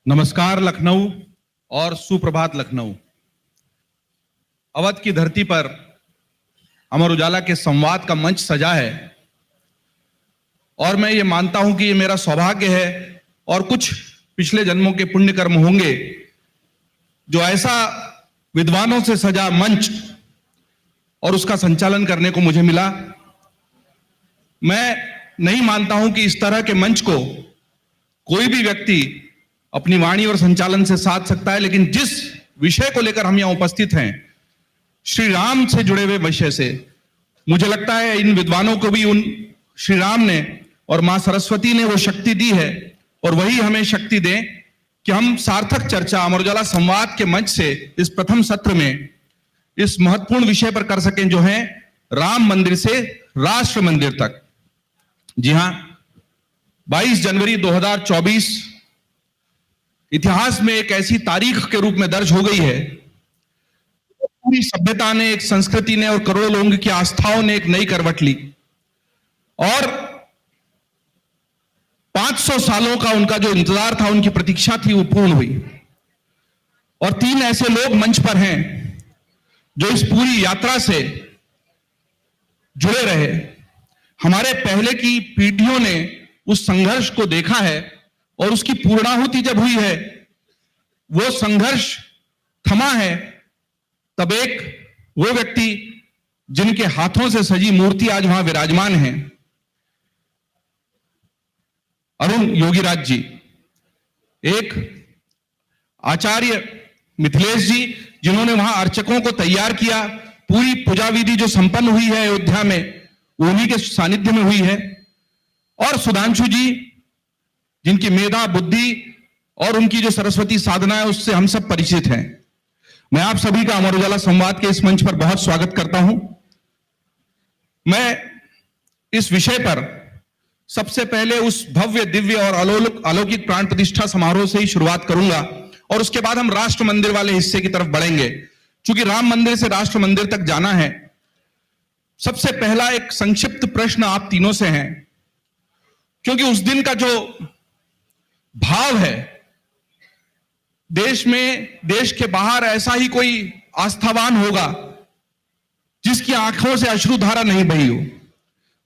नमस्कार लखनऊ और सुप्रभात लखनऊ। अवध की धरती पर अमर उजाला के संवाद का मंच सजा है और मैं ये मानता हूं कि ये मेरा सौभाग्य है और कुछ पिछले जन्मों के पुण्य कर्म होंगे जो ऐसा विद्वानों से सजा मंच और उसका संचालन करने को मुझे मिला। मैं नहीं मानता हूं कि इस तरह के मंच को कोई भी व्यक्ति अपनी वाणी और संचालन से साध सकता है, लेकिन जिस विषय को लेकर हम यहां उपस्थित हैं, श्री राम से जुड़े हुए विषय से, मुझे लगता है इन विद्वानों को भी उन श्री राम ने और मां सरस्वती ने वो शक्ति दी है और वही हमें शक्ति दें कि हम सार्थक चर्चा अमर उजाला संवाद के मंच से इस प्रथम सत्र में इस महत्वपूर्ण विषय पर कर सकें, जो है राम मंदिर से राष्ट्र मंदिर तक। जी हां, 22 जनवरी 2024 इतिहास में एक ऐसी तारीख के रूप में दर्ज हो गई है। पूरी सभ्यता ने, एक संस्कृति ने और करोड़ों लोगों की आस्थाओं ने एक नई करवट ली और 500 सालों का उनका जो इंतजार था, उनकी प्रतीक्षा थी, वो पूर्ण हुई। और 3 ऐसे लोग मंच पर हैं जो इस पूरी यात्रा से जुड़े रहे। हमारे पहले की पीढ़ियों ने उस संघर्ष को देखा है और उसकी पूर्णाहुति जब हुई है, वो संघर्ष थमा है, तब एक वो व्यक्ति जिनके हाथों से सजी मूर्ति आज वहां विराजमान है, अरुण योगीराज जी, एक आचार्य मिथिलेश जी जिन्होंने वहां अर्चकों को तैयार किया, पूरी पूजा विधि जो संपन्न हुई है अयोध्या में उन्हीं के सानिध्य में हुई है, और सुधांशु जी जिनकी मेधा, बुद्धि और उनकी जो सरस्वती साधना है उससे हम सब परिचित हैं। मैं आप सभी का अमर उजाला संवाद के इस मंच पर बहुत स्वागत करता हूं। मैं इस विषय पर सबसे पहले उस भव्य, दिव्य और अलौकिक प्राण प्रतिष्ठा समारोह से ही शुरुआत करूंगा और उसके बाद हम राष्ट्र मंदिर वाले हिस्से की तरफ बढ़ेंगे। चूंकि राम मंदिर से राष्ट्र मंदिर तक जाना है, सबसे पहला एक संक्षिप्त प्रश्न आप तीनों से है, क्योंकि उस दिन का जो भाव है, देश में, देश के बाहर ऐसा ही कोई आस्थावान होगा जिसकी आंखों से अश्रुधारा नहीं बही हो।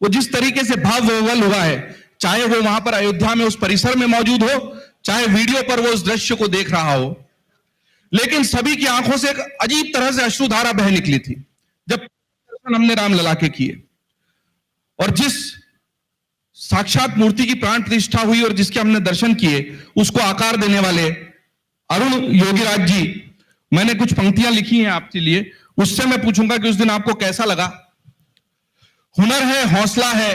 वो जिस तरीके से भाव विह्वल हुआ है, चाहे वो वहां पर अयोध्या में उस परिसर में मौजूद हो, चाहे वीडियो पर वो उस दृश्य को देख रहा हो, लेकिन सभी की आंखों से एक अजीब तरह से अश्रुधारा बह निकली थी जब दर्शन हमने रामलला के किए। और जिस साक्षात मूर्ति की प्राण प्रतिष्ठा हुई और जिसके हमने दर्शन किए, उसको आकार देने वाले अरुण योगीराज जी, मैंने कुछ पंक्तियां लिखी हैं आपके लिए, उससे मैं पूछूंगा कि उस दिन आपको कैसा लगा। हुनर है, हौसला है,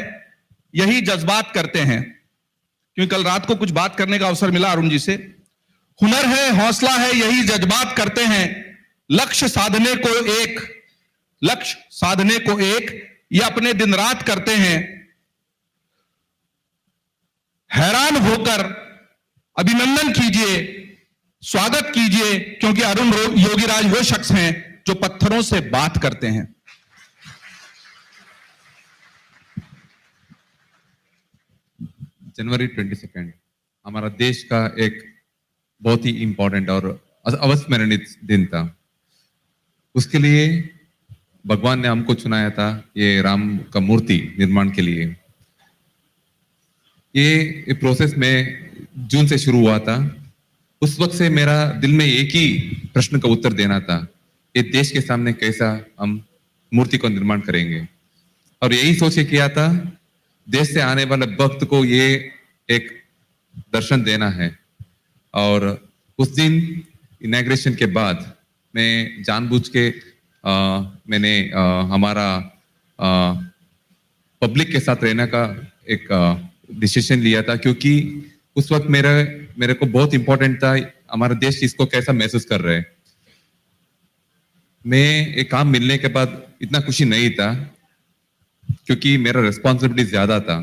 यही जज्बात करते हैं, क्योंकि कल रात को कुछ बात करने का अवसर मिला अरुण जी से। हुनर है, हौसला है, यही जज्बात करते हैं, लक्ष्य साधने को एक ये अपने दिन रात करते हैं। हैरान होकर अभिनंदन कीजिए, स्वागत कीजिए, क्योंकि अरुण योगीराज वो शख्स हैं जो पत्थरों से बात करते हैं। जनवरी 22 हमारा देश का एक बहुत ही इंपॉर्टेंट और अविस्मरणीय दिन था। उसके लिए भगवान ने हमको चुनाया था, ये राम का मूर्ति निर्माण के लिए। ये प्रोसेस में जून से शुरू हुआ था। उस वक्त से मेरा दिल में एक ही प्रश्न का उत्तर देना था, ये देश के सामने कैसा हम मूर्ति को निर्माण करेंगे। और यही सोच के किया था, देश से आने वाले भक्त को ये एक दर्शन देना है। और उस दिन इनॉग्रेशन के बाद मैं जानबूझ के मैंने हमारा पब्लिक के साथ रहने का एक डिसीजन लिया था, क्योंकि उस वक्त मेरे को बहुत इंपॉर्टेंट था हमारा देश इसको कैसा महसूस कर रहे हैं। मैं एक काम मिलने के बाद इतना खुशी नहीं था, क्योंकि मेरा रिस्पॉन्सिबिलिटी ज्यादा था।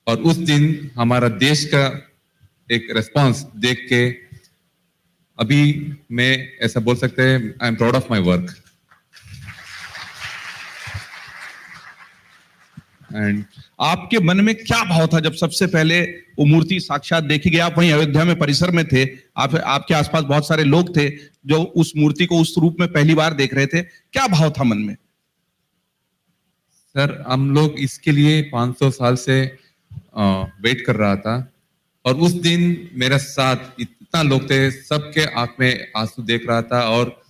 और उस दिन हमारा देश का एक रिस्पॉन्स देख के अभी मैं ऐसा बोल सकते हैं, I am proud of my work. And आपके मन में क्या भाव था जब सबसे पहले वो मूर्ति साक्षात देखी गई? आप वहीं अयोध्या में परिसर में थे, आपके आसपास बहुत सारे लोग थे जो उस मूर्ति को उस रूप में पहली बार देख रहे थे, क्या भाव था मन में? सर, हम लोग इसके लिए 500 साल से वेट कर रहा था, और उस दिन मेरे साथ इतना लोग थे, सबके आंख में आंसू देख रहा था, और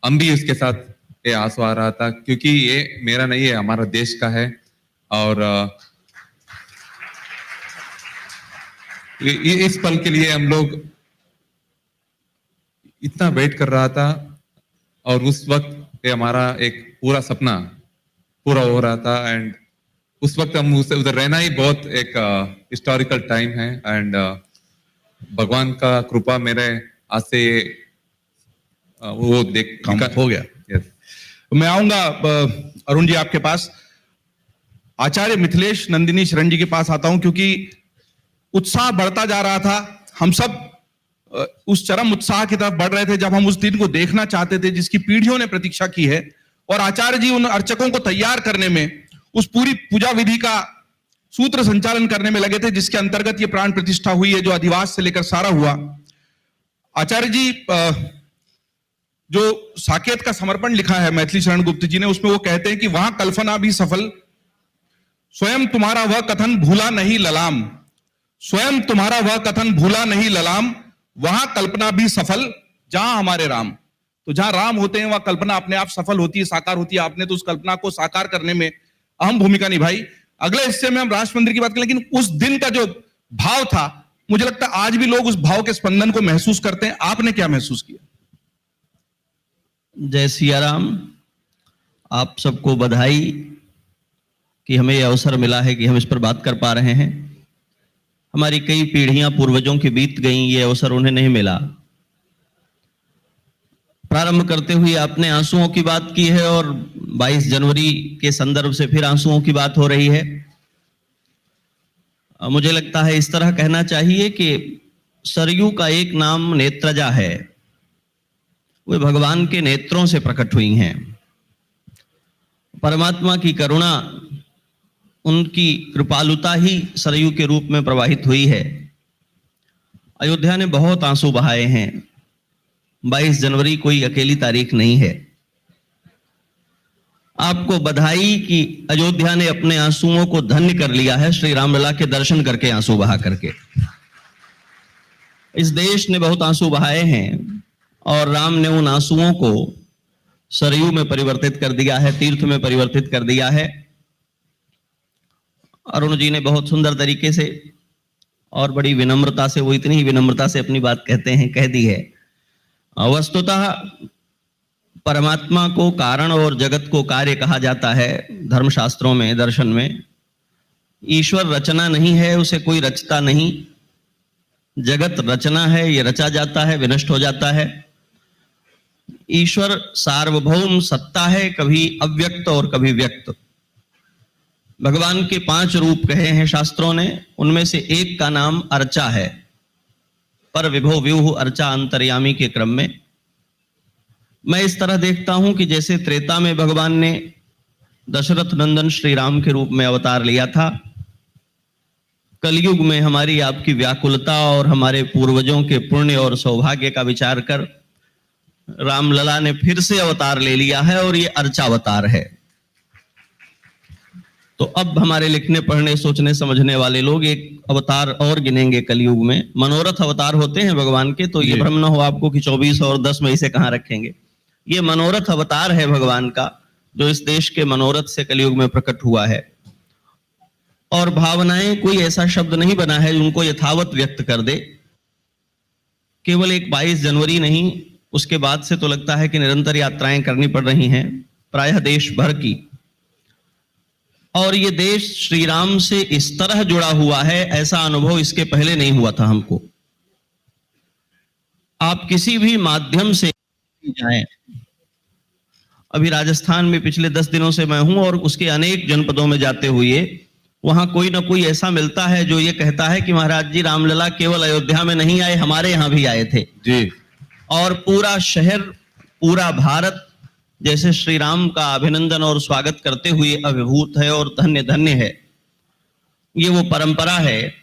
हम भी उसके साथ ये आंसू आ रहा था, क्योंकि ये मेरा नहीं है, हमारा देश का है। और इस पल के लिए हम लोग इतना वेट कर रहा था, और उस वक्त ये हमारा एक पूरा सपना पूरा हो रहा था। एंड उस वक्त हम उधर रहना ही बहुत एक हिस्टोरिकल टाइम है। एंड भगवान का कृपा मेरे आज से वो देख काम हो गया। Yes. मैं आऊंगा अरुण जी आपके पास। आचार्य मिथिलेश नंदिनी शरण जी के पास आता हूं, क्योंकि उत्साह बढ़ता जा रहा था। हम सब उस चरम उत्साह की तरफ बढ़ रहे थे जब हम उस दिन को देखना चाहते थे जिसकी पीढ़ियों ने प्रतीक्षा की है। और आचार्य जी उन अर्चकों को तैयार करने में, उस पूरी पूजा विधि का सूत्र संचालन करने में लगे थे, जिसके अंतर्गत ये प्राण प्रतिष्ठा हुई है, जो अधिवास से लेकर सारा हुआ। आचार्य जी, जो साकेत का समर्पण लिखा है मैथिली शरण गुप्त जी ने, उसमें वो कहते हैं कि वहां कल्पना भी सफल, स्वयं तुम्हारा वह कथन भूला नहीं ललाम, स्वयं तुम्हारा वह कथन भूला नहीं ललाम, वहां कल्पना भी सफल जहां हमारे राम। तो जहां राम होते हैं वहां कल्पना अपने आप सफल होती है, साकार होती है। आपने तो उस कल्पना को साकार करने में अहम भूमिका निभाई। अगले हिस्से में हम राष्ट्र मंदिर की बात करें, लेकिन उस दिन का जो भाव था, मुझे लगता है आज भी लोग उस भाव के स्पंदन को महसूस करते हैं। आपने क्या महसूस किया? जय सिया राम। आप सबको बधाई कि हमें यह अवसर मिला है कि हम इस पर बात कर पा रहे हैं। हमारी कई पीढ़ियां पूर्वजों की बीत गई, ये अवसर उन्हें नहीं मिला। प्रारंभ करते हुए आपने आंसुओं की बात की है, और 22 जनवरी के संदर्भ से फिर आंसुओं की बात हो रही है। मुझे लगता है इस तरह कहना चाहिए कि सरयू का एक नाम नेत्रजा है, वे भगवान के नेत्रों से प्रकट हुई हैं। परमात्मा की करुणा, उनकी कृपालुता ही सरयू के रूप में प्रवाहित हुई है। अयोध्या ने बहुत आंसू बहाए हैं। 22 जनवरी कोई अकेली तारीख नहीं है। आपको बधाई कि अयोध्या ने अपने आंसुओं को धन्य कर लिया है, श्री रामलला के दर्शन करके, आंसू बहा करके। इस देश ने बहुत आंसू बहाए हैं, और राम ने उन आंसुओं को सरयू में परिवर्तित कर दिया है, तीर्थ में परिवर्तित कर दिया है। अरुण जी ने बहुत सुंदर तरीके से और बड़ी विनम्रता से, वो इतनी ही विनम्रता से अपनी बात कहते हैं, कह दी है। वस्तुतः परमात्मा को कारण और जगत को कार्य कहा जाता है धर्मशास्त्रों में, दर्शन में। ईश्वर रचना नहीं है, उसे कोई रचता नहीं। जगत रचना है, ये रचा जाता है, विनष्ट हो जाता है। ईश्वर सार्वभौम सत्ता है, कभी अव्यक्त और कभी व्यक्त। भगवान के 5 रूप कहे हैं शास्त्रों ने, उनमें से एक का नाम अर्चा है। पर विभो व्यूह अर्चा अंतर्यामी के क्रम में मैं इस तरह देखता हूं कि जैसे त्रेता में भगवान ने दशरथ नंदन श्री राम के रूप में अवतार लिया था, कलयुग में हमारी आपकी व्याकुलता और हमारे पूर्वजों के पुण्य और सौभाग्य का विचार कर रामलला ने फिर से अवतार ले लिया है, और ये अर्चावतार है। तो अब हमारे लिखने पढ़ने सोचने समझने वाले लोग एक अवतार और गिनेंगे कलयुग में। मनोरथ अवतार होते हैं भगवान के, तो ये भ्रम न हो आपको कि 24 और 10 में इसे कहां रखेंगे। ये मनोरथ अवतार है भगवान का, जो इस देश के मनोरथ से कलयुग में प्रकट हुआ है। और भावनाएं, कोई ऐसा शब्द नहीं बना है उनको यथावत व्यक्त कर दे। केवल एक 22 जनवरी नहीं, उसके बाद से तो लगता है कि निरंतर यात्राएं करनी पड़ रही हैं, प्रायः देश भर की। और ये देश श्री राम से इस तरह जुड़ा हुआ है, ऐसा अनुभव इसके पहले नहीं हुआ था हमको। आप किसी भी माध्यम से जाएं, अभी राजस्थान में पिछले 10 दिनों से मैं हूं, और उसके अनेक जनपदों में जाते हुए वहां कोई ना कोई ऐसा मिलता है जो ये कहता है कि महाराज जी रामलला केवल अयोध्या में नहीं आए, हमारे यहां भी आए थे जी। और पूरा शहर, पूरा भारत जैसे श्री राम का अभिनंदन और स्वागत करते हुए अभिभूत है और धन्य धन्य है। ये वो परंपरा है।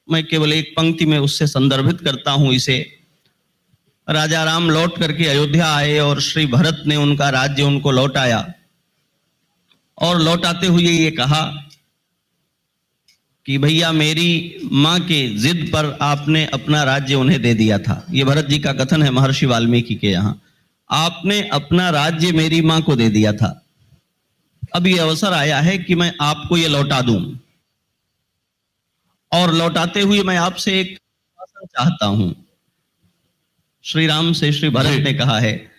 मैं केवल एक पंक्ति में उससे संदर्भित करता हूं इसे। राजा राम लौट करके अयोध्या आए और श्री भरत ने उनका राज्य उनको लौटाया, और लौटाते हुए ये कहा कि भैया मेरी मां के जिद पर आपने अपना राज्य उन्हें दे दिया था। ये भरत जी का कथन है महर्षि वाल्मीकि के यहां। आपने अपना राज्य मेरी मां को दे दिया था, अब ये अवसर आया है कि मैं आपको ये लौटा दूं, और लौटाते हुए मैं आपसे एक आश्वासन चाहता हूं। श्री राम से श्री भरत ने कहा है,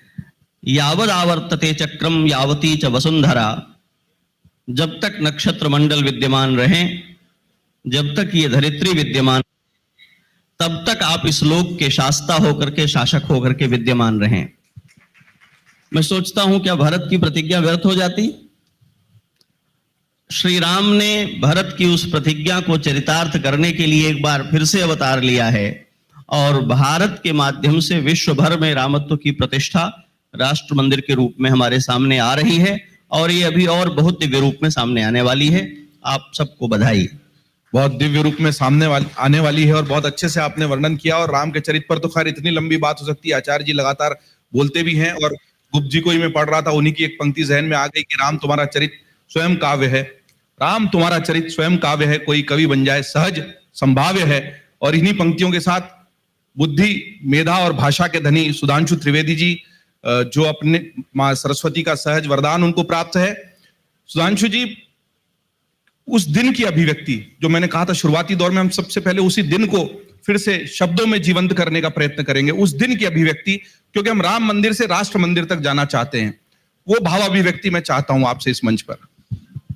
यावद आवर्तते चक्रम यावती च वसुंधरा, जब तक नक्षत्र मंडल विद्यमान रहें, जब तक ये धरित्री विद्यमान, तब तक आप इस लोक के शास्ता होकर के, शासक होकर के विद्यमान रहें। मैं सोचता हूं क्या भरत की प्रतिज्ञा व्यर्थ हो जाती? श्री राम ने भरत की उस प्रतिज्ञा को चरितार्थ करने के लिए एक बार फिर से अवतार लिया है, और भारत के माध्यम से विश्व भर में रामत्व की प्रतिष्ठा राष्ट्र मंदिर के रूप में हमारे सामने आ रही है, और ये अभी और बहुत दिव्य रूप में सामने आने वाली है। आप सबको बधाई। बहुत दिव्य रूप में आने वाली है, और बहुत अच्छे से आपने वर्णन किया। और राम के चरित्र पर तो खैर इतनी लंबी बात हो सकती है, आचार्य जी लगातार बोलते भी हैं, और गुप्त जी को ही मैं पढ़ रहा था, उन्हीं की एक पंक्ति जहन में आ गई कि राम तुम्हारा चरित्र स्वयं काव्य है, राम तुम्हारा चरित्र स्वयं काव्य है, कोई कवि बन जाए सहज संभाव्य है। और इन्हीं पंक्तियों के साथ बुद्धि, मेधा और भाषा के धनी सुधांशु त्रिवेदी जी, जो अपने मां सरस्वती का सहज वरदान उनको प्राप्त है। सुधांशु जी, उस दिन की अभिव्यक्ति जो मैंने कहा था शुरुआती दौर में, हम सबसे पहले उसी दिन को फिर से शब्दों में जीवंत करने का प्रयत्न करेंगे। उस दिन की अभिव्यक्ति, क्योंकि हम राम मंदिर से राष्ट्र मंदिर तक जाना चाहते हैं, वो भाव अभिव्यक्ति मैं चाहता हूं आपसे इस मंच पर।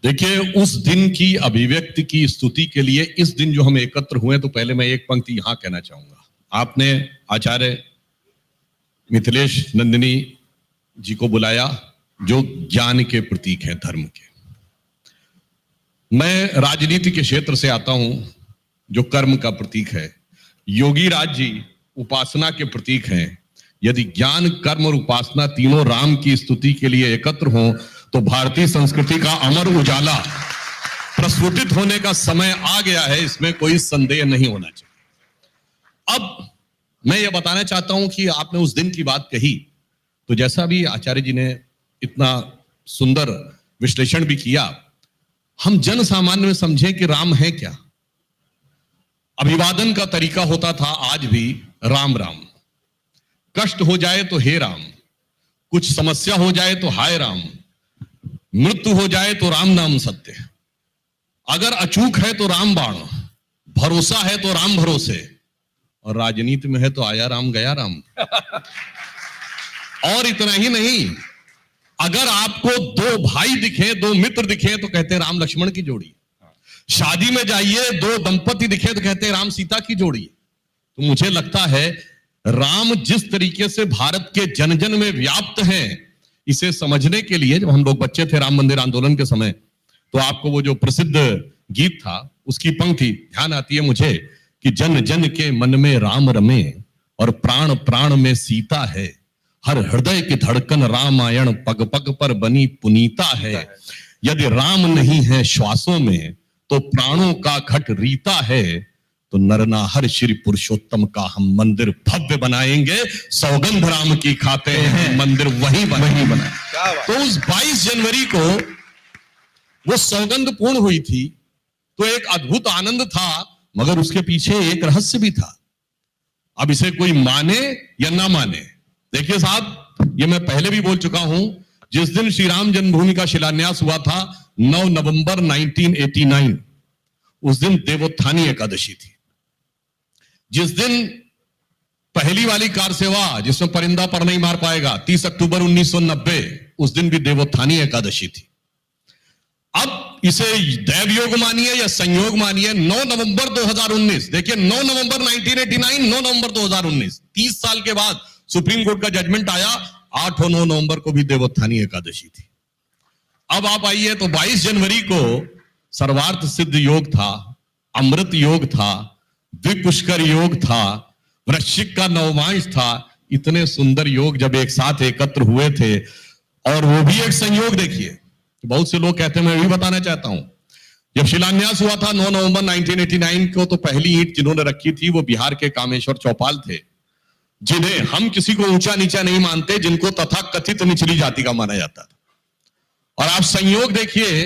देखिए, उस दिन की अभिव्यक्ति की स्तुति के लिए इस दिन जो हम एकत्र हुए, तो पहले मैं एक पंक्ति यहां कहना चाहूंगा। आपने आचार्य मिथिलेश नंदिनी जी को बुलाया, जो ज्ञान के प्रतीक हैं, धर्म के। मैं राजनीति के क्षेत्र से आता हूं, जो कर्म का प्रतीक है। योगी राज जी उपासना के प्रतीक हैं। यदि ज्ञान, कर्म और उपासना तीनों राम की स्तुति के लिए एकत्र हों, तो भारतीय संस्कृति का अमर उजाला प्रस्फुटित होने का समय आ गया है, इसमें कोई संदेह नहीं होना चाहिए। अब मैं यह बताना चाहता हूं कि आपने उस दिन की बात कही, तो जैसा भी आचार्य जी ने इतना सुंदर विश्लेषण भी किया, हम जन सामान्य में समझें कि राम है क्या। अभिवादन का तरीका होता था आज भी राम राम। कष्ट हो जाए तो हे राम, कुछ समस्या हो जाए तो हाय राम, मृत्यु हो जाए तो राम नाम सत्य, अगर अचूक है तो राम बाण, भरोसा है तो राम भरोसे, और राजनीति में है तो आया राम गया राम। और इतना ही नहीं, अगर आपको दो भाई दिखे, दो मित्र दिखे, तो कहते हैं राम लक्ष्मण की जोड़ी। शादी में जाइए, दो दंपति दिखे तो कहते हैं राम सीता की जोड़ी। तो मुझे लगता है राम जिस तरीके से भारत के जन जन में व्याप्त हैं, इसे समझने के लिए जब हम लोग बच्चे थे राम मंदिर आंदोलन के समय, तो आपको वो जो प्रसिद्ध गीत था, उसकी पंक्ति ध्यान आती है मुझे कि जन जन के मन में राम रमे और प्राण प्राण में सीता है, हर हृदय की धड़कन रामायण पग पग पर बनी पुनीता है। यदि राम नहीं है श्वासों में, तो प्राणों का घट रीता है। तो नरनाहर श्री पुरुषोत्तम का हम मंदिर भव्य बनाएंगे, सौगंध राम की खाते हैं, मंदिर वही बनाए। तो उस 22 जनवरी को वो सौगंध पूर्ण हुई थी, तो एक अद्भुत आनंद था, मगर उसके पीछे एक रहस्य भी था। अब इसे कोई माने या ना माने, देखिए साहब, ये मैं पहले भी बोल चुका हूं, जिस दिन श्री राम जन्मभूमि का शिलान्यास हुआ था 9 नवंबर 1989, उस दिन देवोत्थानी एकादशी थी। जिस दिन पहली वाली कार सेवा जिसमें परिंदा पर नहीं मार पाएगा 30 अक्टूबर 1990, उस दिन भी देवोत्थानी एकादशी थी। अब इसे दैव योग मानिए या संयोग मानिए, 9 नवंबर 2019, देखिए 9 नवंबर 1989, 9 नवंबर 2019, 30 साल के बाद सुप्रीम कोर्ट का जजमेंट आया, 8 और 9 नवंबर को भी देवोत्थानी एकादशी थी। अब आप आइए तो 22 जनवरी को सर्वार्थ सिद्ध योग था, अमृत योग था, द्विपुष्कर योग था, वृश्चिक का नवमांश था। इतने सुंदर योग जब एक साथ एकत्र हुए थे, और वो भी एक संयोग, देखिए बहुत से लोग कहते हैं, मैं भी बताना चाहता हूं, जब शिलान्यास हुआ था 9 नवंबर 1989 को, तो पहली ईंट जिन्होंने रखी थी वो बिहार के कामेश्वर चौपाल थे, जिन्हें हम किसी को ऊंचा नीचा नहीं मानते, जिनको तथाकथित निचली जाति का माना जाता था। और आप संयोग देखिए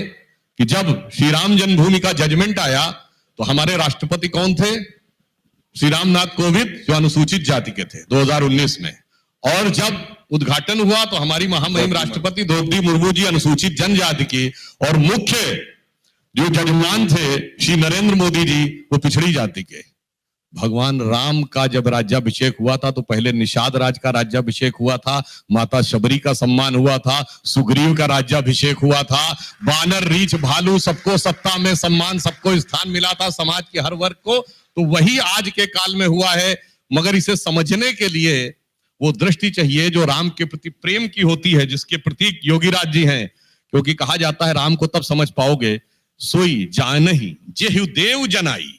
कि जब श्री राम जन्मभूमि का जजमेंट आया तो हमारे राष्ट्रपति कौन थे? श्री रामनाथ कोविंद, जो अनुसूचित जाति के थे 2019 में। और जब उद्घाटन हुआ तो हमारी महामहिम राष्ट्रपति द्रौपदी मुर्मू जी अनुसूचित जनजाति की, और मुख्य जो जजमान थे श्री नरेंद्र मोदी जी, वो पिछड़ी जाति के। भगवान राम का जब राज्याभिषेक हुआ था तो पहले निषाद राज का राज्याभिषेक हुआ था, माता शबरी का सम्मान हुआ था, सुग्रीव का राज्याभिषेक हुआ था, वानर रीछ भालू सबको सत्ता में सम्मान, सबको स्थान मिला था, समाज के हर वर्ग को। तो वही आज के काल में हुआ है। मगर इसे समझने के लिए वो दृष्टि चाहिए जो राम के प्रति प्रेम की होती है, जिसके प्रतीक योगीराज जी हैं। क्योंकि कहा जाता है राम को तब समझ पाओगे सोई जानहि जेहु देव जनाई।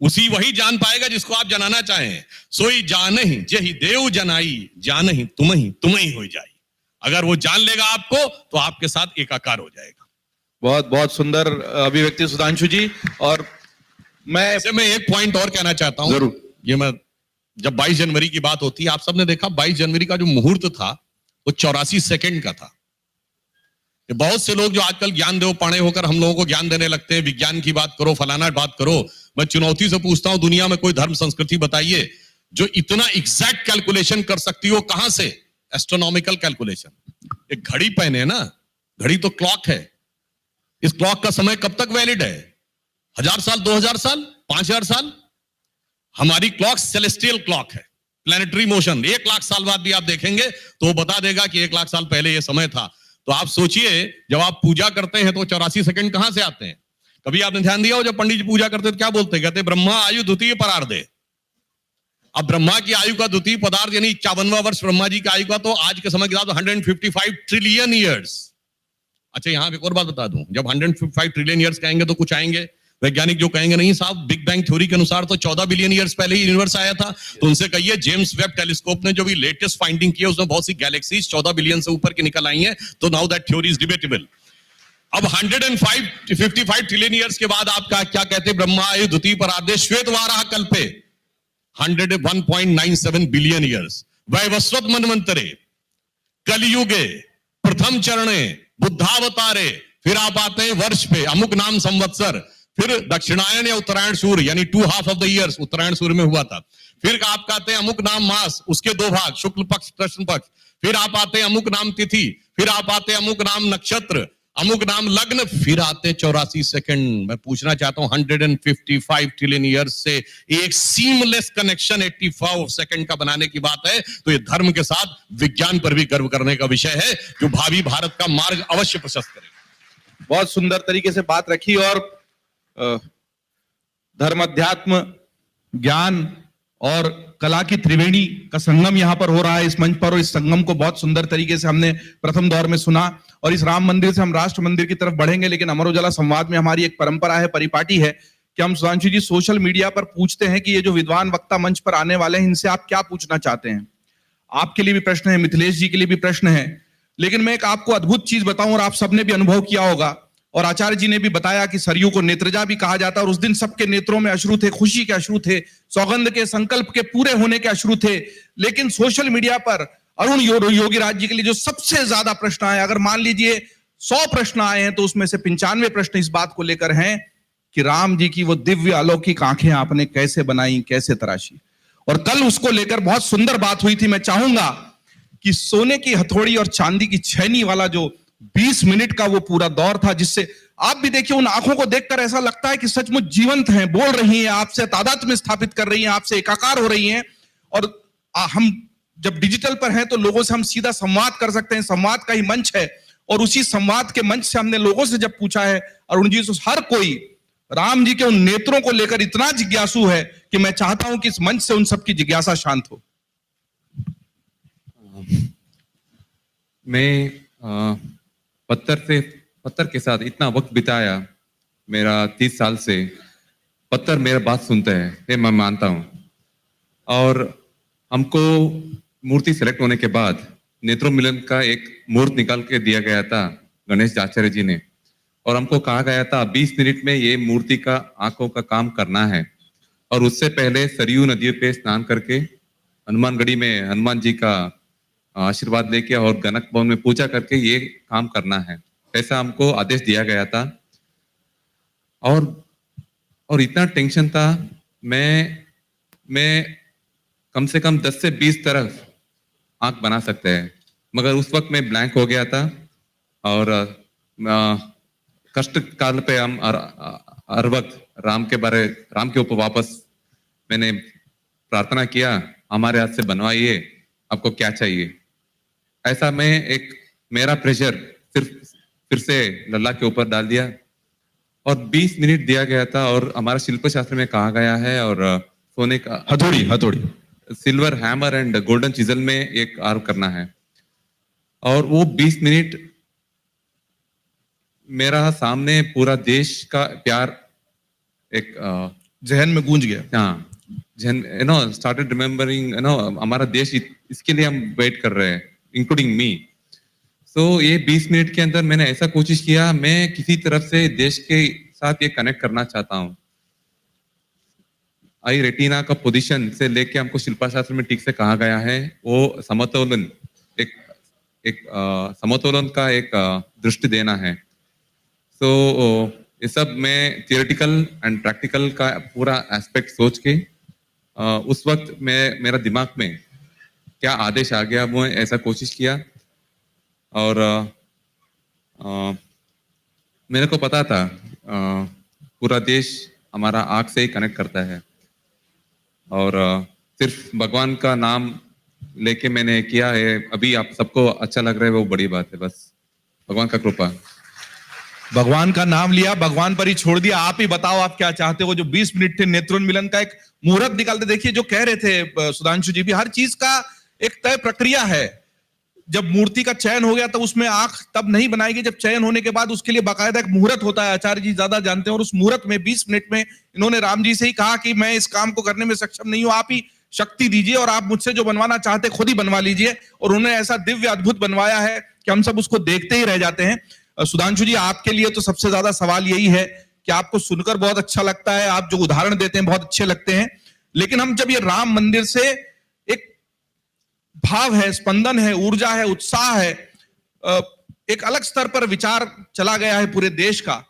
उसी वही जान पाएगा जिसको आप जनाना चाहें। सोई जानहि जेहि देव जनाई, जानहि तुम्हि हो जाई। अगर वो जान लेगा आपको तो आपके साथ एकाकार हो जाएगा। बहुत बहुत सुंदर अभिव्यक्ति सुधांशु जी। और मैं एक पॉइंट और कहना चाहता हूं। जरूर। ये मैं जब 22 जनवरी की बात होती है, आप सबने देखा 22 जनवरी का जो मुहूर्त था वो 84 सेकंड का था। बहुत से लोग जो आजकल ज्ञान देव पाणे होकर हम लोगों को ज्ञान देने लगते हैं, विज्ञान की बात करो, फलाना बात करो। मैं चुनौती से पूछता हूं, दुनिया में कोई धर्म संस्कृति बताइए जो इतना एग्जैक्ट कैलकुलेशन कर सकती हो। कहां से? Astronomical calculation. एक घड़ी पहने ना, घड़ी तो क्लॉक है। इस क्लॉक का समय कब तक वैलिड है? 1000 साल, 2000 साल, 5000 साल? हमारी क्लॉक सेलेस्टियल क्लॉक है, प्लैनेटरी मोशन। 1 लाख साल बाद भी आप देखेंगे तो वो बता देगा कि 1 लाख साल पहले ये समय था। तो आप सोचिए, जब आप पूजा करते हैं तो 84 सेकंड कहां से आते हैं? कभी आपने ध्यान दिया हो जब पंडित जी पूजा करते तो क्या बोलते? कहते ब्रह्मा आयु द्वितीय परार्धे। अब ब्रह्मा की आयु का द्वितीय पदार्थ यानी 51वां वर्ष ब्रह्मा जी की आयु का, तो आज के समय के साथ 155 ट्रिलियन ईयर्स। अच्छा, यहां एक और बात बता दूं, जब 155 ट्रिलियन ईयर्स कहेंगे तो कुछ आएंगे वैज्ञानिक जो कहेंगे नहीं साहब, बिग बैंग थ्योरी के अनुसार तो 14 बिलियन ईयर्स पहले ही यूनिवर्स आया था। तो उनसे कहिए जेम्स वेब टेलीस्कोप ने जो भी लेटेस्ट फाइंडिंग की है उसमें बहुत सी गैलेक्सीज 14 बिलियन से ऊपर की निकल आई हैं। तो now that theory is debatable. अब 155 ट्रिलियन ईयर्स के बाद आपका क्या कहते हैं? ब्रह्मा आयु द्वितीय परार्धे श्वेतवाराह कल्पे 101.97 बिलियन ईयर्स। वैवस्वत मन्वंतरे कलयुगे प्रथम चरणे बुद्धावतारे। फिर आप आते हैं वर्ष पे, अमुक नाम संवत्सर। फिर दक्षिणायन या उत्तरायण सूर्य यानी 2 हाफ ऑफ द ईयर्स उत्तरायण सूर्य में हुआ था। फिर आप कहते हैं अमुक नाम मास, उसके 2 भाग, शुक्ल पक्ष कृष्ण पक्ष। फिर आप आते हैं अमुक नाम तिथि। फिर आप आते हैं अमुक नाम नक्षत्र, अमुक नाम लग्न। फिर आते 84 सेकंड। मैं पूछना चाहता हूं 155 ट्रिलियन ईयर्स से एक सीमलेस कनेक्शन 84 सेकंड का बनाने की बात है। तो ये धर्म के साथ विज्ञान पर भी गर्व करने का विषय है, जो भावी भारत का मार्ग अवश्य प्रशस्त करेगा। बहुत सुंदर तरीके से बात रखी। और धर्म, अध्यात्म, ज्ञान और कला की त्रिवेणी का संगम यहां पर हो रहा है इस मंच पर। और इस संगम को बहुत सुंदर तरीके से हमने प्रथम दौर में सुना। और इस राम मंदिर से हम राष्ट्र मंदिर की तरफ बढ़ेंगे, लेकिन अमर उजाला संवाद में हमारी एक परंपरा है, परिपाटी है कि हम सुधांशु जी सोशल मीडिया पर पूछते हैं कि ये जो विद्वान वक्ता मंच पर आने वाले हैं इनसे आप क्या पूछना चाहते हैं। आपके लिए भी प्रश्न है, मिथिलेश जी के लिए भी प्रश्न है। लेकिन मैं एक आपको अद्भुत चीज बताऊं, और आप सबने भी अनुभव किया होगा, और आचार्य जी ने भी बताया कि सरयू को नेत्रजा भी कहा जाता है। और उस दिन सबके नेत्रों में अश्रु थे, खुशी के अश्रु थे, सौगंध के, संकल्प के पूरे होने के अश्रु थे। लेकिन सोशल मीडिया पर अरुण योगीराज जी के लिए जो सबसे ज्यादा प्रश्न आए, अगर मान लीजिए 100 प्रश्न आए हैं तो उसमें से 95 प्रश्न इस बात को लेकर हैं कि राम जी की वो दिव्य अलौकिक आंखें आपने कैसे बनाई, कैसे तराशी। और कल उसको लेकर बहुत सुंदर बात हुई थी। मैं चाहूंगा कि सोने की हथौड़ी और चांदी की छैनी वाला जो 20 मिनट का वो पूरा दौर था, जिससे आप भी देखिए उन आंखों को देखकर ऐसा लगता है कि सचमुच जीवंत हैं, बोल रही हैं, आपसे तादात्म्य स्थापित कर रही हैं, आपसे एकाकार हो रही हैं। और हम जब डिजिटल पर हैं तो लोगों से हम सीधा संवाद कर सकते हैं, संवाद का ही मंच है। और उसी संवाद के मंच से हमने लोगों से जब पूछा है, अरुण जी, हर कोई राम जी के उन नेत्रों को लेकर इतना जिज्ञासु है कि मैं चाहता हूं कि इस मंच से उन सबकी जिज्ञासा शांत हो। मैं पत्थर के साथ इतना वक्त बिताया, मेरा 30 साल से पत्थर मेरा बात सुनता है, ये मैं मानता हूं। और हमको मूर्ति सेलेक्ट होने के बाद नेत्रों मिलन का एक मूर्त निकाल के दिया गया था गणेश आचार्य जी ने। और हमको कहा गया था 20 मिनट में ये मूर्ति का आंखों का काम करना है, और उससे पहले सरयू नदी पे स्नान करके हनुमानगढ़ी में हनुमान जी का आशीर्वाद लेके और गणक भवन में पूजा करके ये काम करना है, ऐसा हमको आदेश दिया गया था। और इतना टेंशन था, मैं कम से कम 10 से 20 तरफ आंख बना सकते हैं, मगर उस वक्त मैं ब्लैंक हो गया था। और कष्ट काल पे हम हर वक्त राम के ऊपर वापस मैंने प्रार्थना किया, हमारे हाथ से बनवाइए, आपको क्या चाहिए। ऐसा मैं मेरा प्रेशर सिर्फ फिर से लल्ला के ऊपर डाल दिया और 20 मिनट दिया गया था। और हमारा शिल्प शास्त्र में कहा गया है, और सोने का हथौड़ी silver hammer and golden chisel में एक आर्व करना है। और वो 20 मिनट मेरा सामने पूरा देश का प्यार एक जहन में गूंज गया। हाँ, स्टार्टेड रिमेम्बरिंग, हमारा देश इसके लिए हम वेट कर रहे हैं, इंक्लूडिंग मी। सो ये 20 मिनट के अंदर मैंने ऐसा कोशिश किया, मैं किसी तरफ से देश के साथ ये कनेक्ट करना चाहता हूँ। आई रेटिना का पोजीशन से लेके हमको शिल्पा शास्त्र में ठीक से कहा गया है, वो समतोलन एक समतोलन का एक दृष्टि देना है। सो ये सब मैं थियोरेटिकल एंड प्रैक्टिकल का पूरा एस्पेक्ट सोच के उस वक्त मेरा दिमाग में क्या आदेश आ गया, वो ऐसा कोशिश किया। और मेरे को पता था पूरा देश हमारा आँख से ही कनेक्ट करता है, और सिर्फ भगवान का नाम लेके मैंने किया है। अभी आप सबको अच्छा लग रहा है, वो बड़ी बात है, बस भगवान का कृपा। भगवान का नाम लिया, भगवान पर ही छोड़ दिया। आप ही बताओ आप क्या चाहते हो। जो 20 मिनट थे नेत्रोन्मिलन का एक मुहूर्त निकालते, देखिए जो कह रहे थे सुधांशु जी भी, हर चीज का एक तय प्रक्रिया है। जब मूर्ति का चयन हो गया तो उसमें आंख तब नहीं बनाएगी, जब चयन होने के बाद उसके लिए बाकायदा एक मुहूर्त होता है। आचार्य जी ज्यादा जानते हैं। और उस मुहूर्त में 20 मिनट में इन्होंने राम जी से ही कहा कि मैं इस काम को करने में सक्षम नहीं हूं, आप ही शक्ति दीजिए और आप मुझसे जो बनवाना चाहते खुद ही बनवा लीजिए। और उन्होंने ऐसा दिव्य अद्भुत बनवाया है कि हम सब उसको देखते ही रह जाते हैं। सुधांशु जी, आपके लिए तो सबसे ज्यादा सवाल यही है कि आपको सुनकर बहुत अच्छा लगता है, आप जो उदाहरण देते हैं बहुत अच्छे लगते हैं, लेकिन हम जब ये राम मंदिर से एक भाव है, स्पंदन है, ऊर्जा है, उत्साह है, एक अलग स्तर पर विचार चला गया है पूरे देश का।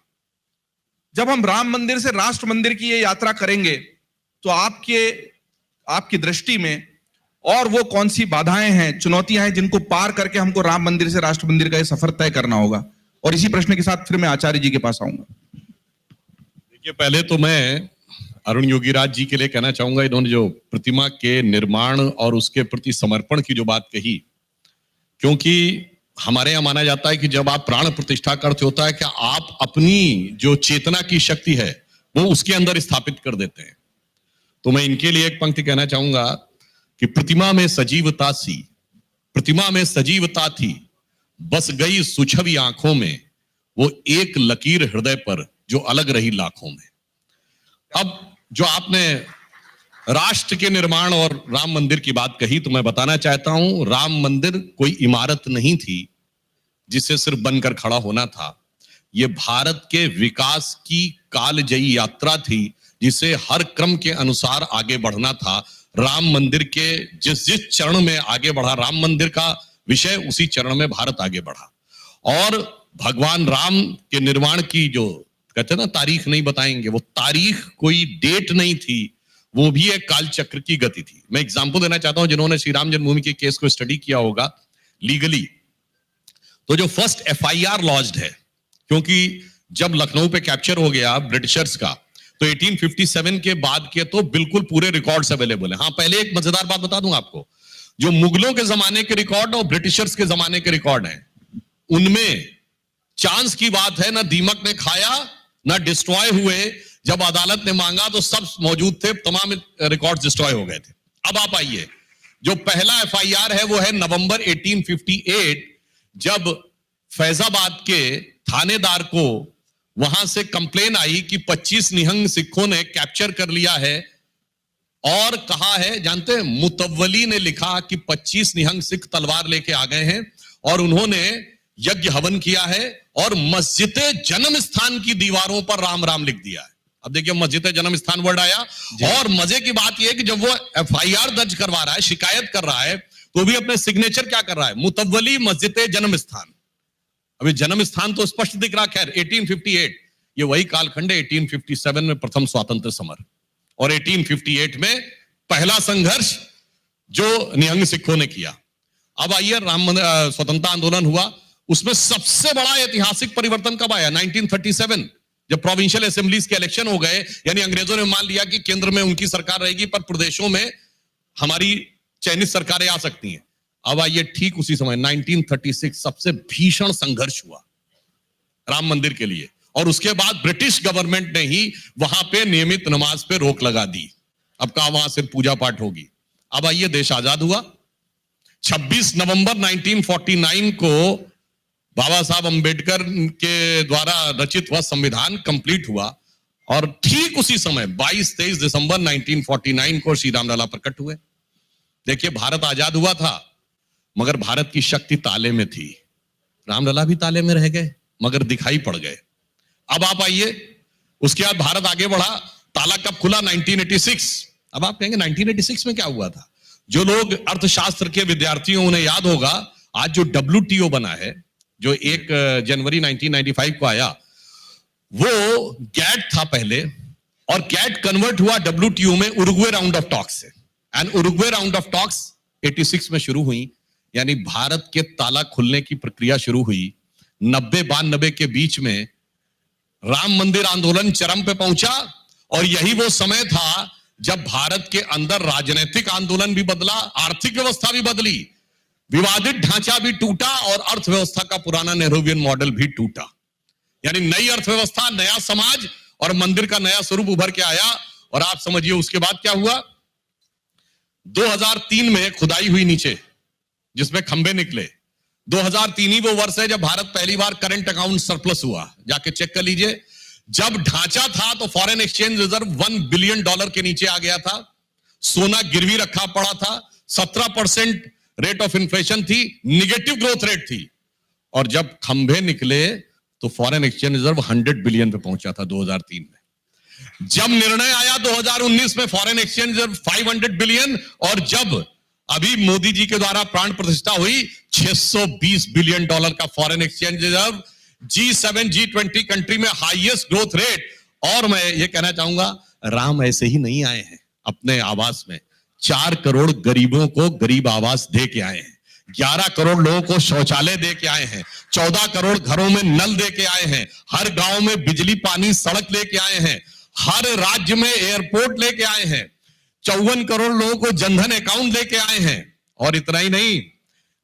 जब हम राम मंदिर से राष्ट्र मंदिर की ये यात्रा करेंगे तो आपकी दृष्टि में और वो कौन सी बाधाएं हैं, चुनौतियां हैं जिनको पार करके हमको राम मंदिर से राष्ट्र मंदिर का ये सफर तय करना होगा। और इसी प्रश्न के साथ फिर मैं आचार्य जी के पास आऊंगा। देखिए, पहले तो मैं अरुण योगीराज जी के लिए कहना चाहूंगा, इन्होंने जो प्रतिमा के निर्माण और उसके प्रति समर्पण की जो बात कही, क्योंकि हमारे यहाँ माना जाता है कि जब आप प्राण प्रतिष्ठा करते होता है कि आप अपनी जो चेतना की शक्ति है वो उसके अंदर स्थापित कर देते हैं। तो मैं इनके लिए एक पंक्ति कहना चाहूंगा कि प्रतिमा में सजीवता सी, प्रतिमा में सजीवता थी, बस गई सुछवी आंखों में, वो एक लकीर हृदय पर जो अलग रही लाखों में। अब जो आपने राष्ट्र के निर्माण और राम मंदिर की बात कही, तो मैं बताना चाहता हूं, राम मंदिर कोई इमारत नहीं थी जिसे सिर्फ बनकर खड़ा होना था। यह भारत के विकास की कालजयी यात्रा थी, जिसे हर क्रम के अनुसार आगे बढ़ना था। राम मंदिर के जिस चरण में आगे बढ़ा राम मंदिर का विषय, उसी चरण में भारत आगे बढ़ा। और भगवान राम के निर्माण की जो कहते हैं ना, तारीख नहीं बताएंगे, वो तारीख कोई डेट नहीं थी, वो भी एक काल चक्र की गति थी। मैं एग्जांपल देना चाहता हूं, जिन्होंने श्री राम जन्मभूमि के केस को स्टडी किया होगा लीगली, तो जो फर्स्ट FIR लॉन्च्ड है, क्योंकि जब लखनऊ पे कैप्चर हो गया ब्रिटिशर्स का, तो 1857 के बाद के तो बिल्कुल पूरे रिकॉर्ड्स अवेलेबल है। हाँ, पहले एक मजेदार बात बता दूं आपको, जो मुगलों के जमाने के रिकॉर्ड और ब्रिटिशर्स के जमाने के रिकॉर्ड हैं, उनमें चांस की बात है, ना दीमक ने खाया ना डिस्ट्रॉय हुए। जब अदालत ने मांगा तो सब मौजूद थे, तमाम रिकॉर्ड्स डिस्ट्रॉय हो गए थे। अब आप आइए, जो पहला FIR है वो है नवंबर 1858, जब फैजाबाद के थानेदार को वहां से कंप्लेन आई कि 25 निहंग सिखों ने कैप्चर कर लिया है। और कहा है, जानते हैं, मुतव्वली ने लिखा कि 25 निहंग सिख तलवार लेके आ गए हैं और उन्होंने यज्ञ हवन किया है और मस्जिद जन्म स्थान की दीवारों पर राम राम लिख दिया है। अब देखिए मस्जिद जन्म स्थान वर्ड आया, और मजे की बात यह है कि जब वो एफआईआर दर्ज करवा रहा है, शिकायत कर रहा है, तो भी अपने सिग्नेचर क्या कर रहा है, मुतव्वली मस्जिद जन्म स्थान। अभी जन्म स्थान तो स्पष्ट दिख रहा। खैर 1858 ये वही कालखंड है, 1857 में प्रथम स्वातंत्र समर और 1858 में पहला संघर्ष जो निहंग सिखों ने किया। अब आइए स्वतंत्रता आंदोलन हुआ, उसमें सबसे बड़ा ऐतिहासिक परिवर्तन कब आया? 1937, जब प्रोविंशियल असेंबलीज के इलेक्शन हो गए, यानी अंग्रेजों ने मान लिया कि केंद्र में उनकी सरकार रहेगी पर प्रदेशों में हमारी चयनित सरकारें आ सकती हैं। अब आइए ठीक उसी समय 1936 सबसे भीषण संघर्ष हुआ राम मंदिर के लिए, और उसके बाद ब्रिटिश गवर्नमेंट ने ही वहां पे नियमित नमाज पे रोक लगा दी। अब कहा वहां सिर्फ पूजा पाठ होगी। अब आइए देश आजाद हुआ। 26 नवंबर 1949 को बाबा साहब अंबेडकर के द्वारा रचित हुआ संविधान कंप्लीट हुआ, और ठीक उसी समय 22-23 दिसंबर 1949 को श्री राम लला प्रकट हुए। देखिए भारत आजाद हुआ था मगर भारत की शक्ति ताले में थी। रामलला भी ताले में रह गए मगर दिखाई पड़ गए। अब आप आइए, उसके बाद भारत आगे बढ़ा। ताला कब खुला? 1986। अब आप कहेंगे 1986 में क्या हुआ था? जो लोग अर्थशास्त्र के विद्यार्थियों उन्हें याद होगा, आज जो WTO बना है, जो 1 जनवरी 1995 को आया, वो GATT था पहले, और GATT कन्वर्ट हुआ WTO में उरुग्वे राउंड ऑफ टॉक्स से। And Uruguay round of talks 86 में शुरू हुई, यानी भारत के ताला खुलने की प्रक्रिया शुरू हुई। 90-92 के बीच में राम मंदिर आंदोलन चरम पे पहुंचा, और यही वो समय था जब भारत के अंदर राजनीतिक आंदोलन भी बदला, आर्थिक व्यवस्था भी बदली, विवादित ढांचा भी टूटा, और अर्थव्यवस्था का पुराना नेहरूवियन मॉडल भी टूटा। यानी नई अर्थव्यवस्था, नया समाज और मंदिर का नया स्वरूप उभर के आया। और आप समझिए उसके बाद क्या हुआ? 2003 में खुदाई हुई नीचे, जिसमें खंबे निकले। 2003 ही वो वर्ष है जब भारत पहली बार करंट अकाउंट सरप्लस हुआ, जाके चेक कर लीजिए। जब ढांचा था तो फॉरेन एक्सचेंज रिजर्व $1 बिलियन के नीचे आ गया था, सोना गिरवी रखा पड़ा था, 17% रेट ऑफ इन्फ्लेशन थी, निगेटिव ग्रोथ रेट थी। और जब खंभे निकले तो फॉरेन एक्सचेंज रिजर्व 100 बिलियन पे पहुंचा था 2003 में। जब निर्णय आया 2019 में, फॉरेन एक्सचेंज रिजर्व 500 बिलियन, और जब अभी मोदी जी के द्वारा प्राण प्रतिष्ठा हुई, $620 बिलियन का foreign exchange reserve, G7 G20 country में हाईएस्ट ग्रोथ रेट। और मैं ये कहना चाहूंगा, राम ऐसे ही नहीं आए हैं अपने आवास में, 4 करोड़ गरीबों को गरीब आवास दे के आए हैं, 11 करोड़ लोगों को शौचालय दे के आए हैं, 14 करोड़ घरों में नल दे के आए हैं, हर गांव में बिजली पानी सड़क लेके आए हैं, हर राज्य में एयरपोर्ट लेके आए हैं, 54 करोड़ लोगों को जनधन अकाउंट लेके आए हैं। और इतना ही नहीं,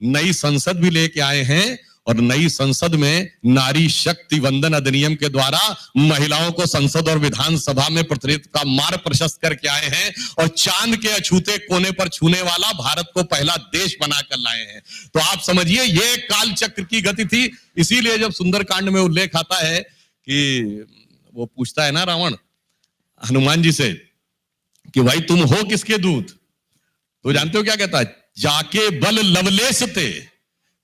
नई संसद भी लेके आए हैं, और नई संसद में नारी शक्ति वंदन अधिनियम के द्वारा महिलाओं को संसद और विधानसभा में प्रतिनिधित्व का मार्ग प्रशस्त करके आए हैं, और चांद के अछूते कोने पर छूने वाला भारत को पहला देश बनाकर लाए हैं। तो आप समझिए ये काल चक्र की गति थी। इसीलिए जब सुंदरकांड में उल्लेख आता है कि वो पूछता है ना रावण हनुमान जी से कि भाई तुम हो किसके दूत, तो जानते हो क्या कहता है? जाके बल लवलेश ते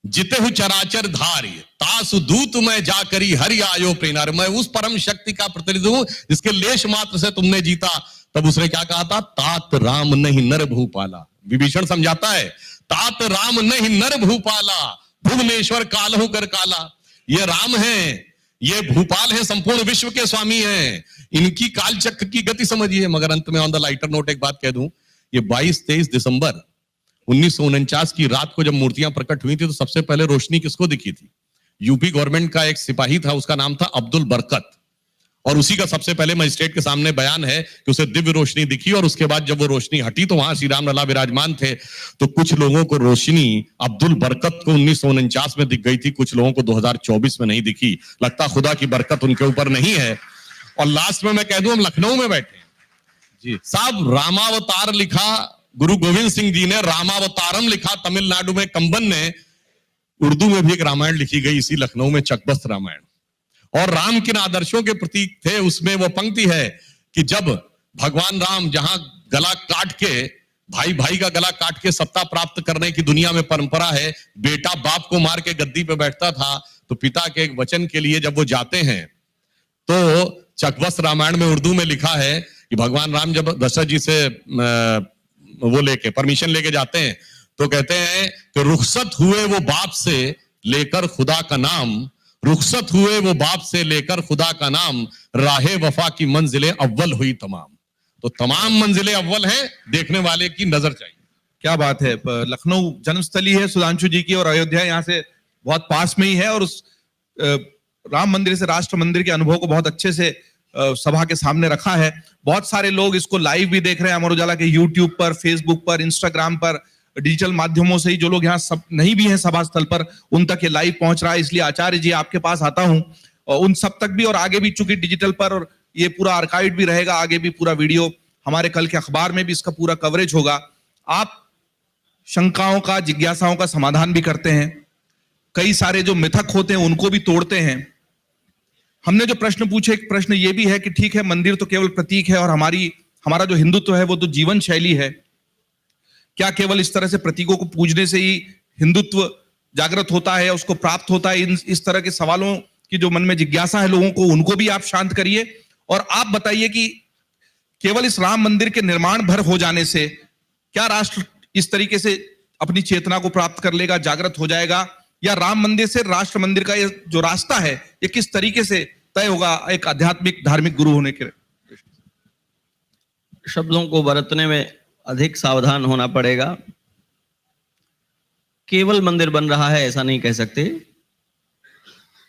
जिते चराचर धारी, तासु दूत में जाकरी हरि आयो प्रेनार। मैं उस परम शक्ति का प्रतिनिधि हूं जिसके लेश मात्र से तुमने जीता। तब उसने क्या कहा था? तात राम नहीं नर भूपाला। विभीषण समझाता है, तात राम नहीं नर भूपाला, भुवनेश्वर कालहु कर काला। ये राम है, ये भूपाल है, संपूर्ण विश्व के स्वामी हैं। इनकी कालचक्र की गति समझिए। मगर अंत में ऑन द लाइटर नोट एक बात कह दूं, ये 22-23 दिसंबर 1949 की रात को जब मूर्तियां प्रकट हुई थी तो सबसे पहले रोशनी किसको दिखी थी? यूपी गवर्नमेंट का एक सिपाही था, उसका नाम था अब्दुल बरकत, और उसी का सबसे पहले मजिस्ट्रेट के सामने बयान है कि उसे दिव्य रोशनी दिखी। और उसके बाद जब वो रोशनी हटी तो वहां श्री राम लला विराजमान थे। तो कुछ लोगों को रोशनी अब्दुल बरकत को 1949 में दिख गई थी, कुछ लोगों को 2024 में नहीं दिखी। लगता खुदा की बरकत उनके ऊपर नहीं है। और लास्ट में मैं कह दूं, हम लखनऊ में बैठे जी साहब, रामावतार लिखा गुरु गोविंद सिंह जी ने, रामावतारम लिखा तमिलनाडु में कंबन ने, उर्दू में भी एक रामायण लिखी गई इसी लखनऊ में, चकबस्त रामायण। और राम किन आदर्शों के प्रतीक थे उसमें वो पंक्ति है कि जब भगवान राम जहां गला काट के भाई भाई का गला काट के सत्ता प्राप्त करने की दुनिया में परंपरा है। बेटा बाप को मार के गद्दी पे बैठता था, तो पिता के एक वचन के लिए जब वो जाते हैं, तो चकवस्त रामायण में उर्दू में लिखा है कि भगवान राम जब दशरथ जी से वो लेके परमिशन लेके जाते हैं, तो कहते हैं कि रुखसत हुए वो बाप से लेकर खुदा का नाम, रुखसत हुए वो बाप से लेकर खुदा का नाम, राहे वफा की मंजिलें अव्वल हुई तमाम। तो तमाम मंजिलें अव्वल हैं, देखने वाले की नजर चाहिए। क्या बात है। लखनऊ जन्मस्थली है सुधांशु जी की, और अयोध्या यहाँ से बहुत पास में ही है, और उस राम मंदिर से राष्ट्र मंदिर के अनुभव को बहुत अच्छे से सभा के सामने रखा है। बहुत सारे लोग इसको लाइव भी देख रहे हैं अमर उजाला के यूट्यूब पर, फेसबुक पर, इंस्टाग्राम पर, डिजिटल माध्यमों से ही। जो लोग यहाँ सब नहीं भी हैं सभा स्थल पर, उन तक ये लाइव पहुंच रहा है। इसलिए आचार्य जी आपके पास आता हूं, और उन सब तक भी, और आगे भी, चूंकि डिजिटल पर और ये पूरा आर्काइव भी रहेगा, आगे भी पूरा वीडियो हमारे कल के अखबार में भी इसका पूरा कवरेज होगा। आप शंकाओं का, जिज्ञासाओं का समाधान भी करते हैं, कई सारे जो मिथक होते हैं उनको भी तोड़ते हैं। हमने जो प्रश्न पूछे, एक प्रश्न ये भी है कि ठीक है, मंदिर तो केवल प्रतीक है, और हमारा जो हिंदुत्व है वो तो जीवन शैली है। क्या केवल इस तरह से प्रतीकों को पूजने से ही हिंदुत्व जागृत होता है, उसको प्राप्त होता है? इस तरह के सवालों की जो मन में जिज्ञासा है लोगों को, उनको भी आप शांत करिए। और आप बताइए कि केवल इस राम मंदिर के निर्माण भर हो जाने से क्या राष्ट्र इस तरीके से अपनी चेतना को प्राप्त कर लेगा, जागृत हो जाएगा, या राम मंदिर से राष्ट्र मंदिर का ये जो रास्ता है ये किस तरीके से तय होगा एक आध्यात्मिक धार्मिक गुरु होने के? शब्दों को बरतने में अधिक सावधान होना पड़ेगा। केवल मंदिर बन रहा है ऐसा नहीं कह सकते,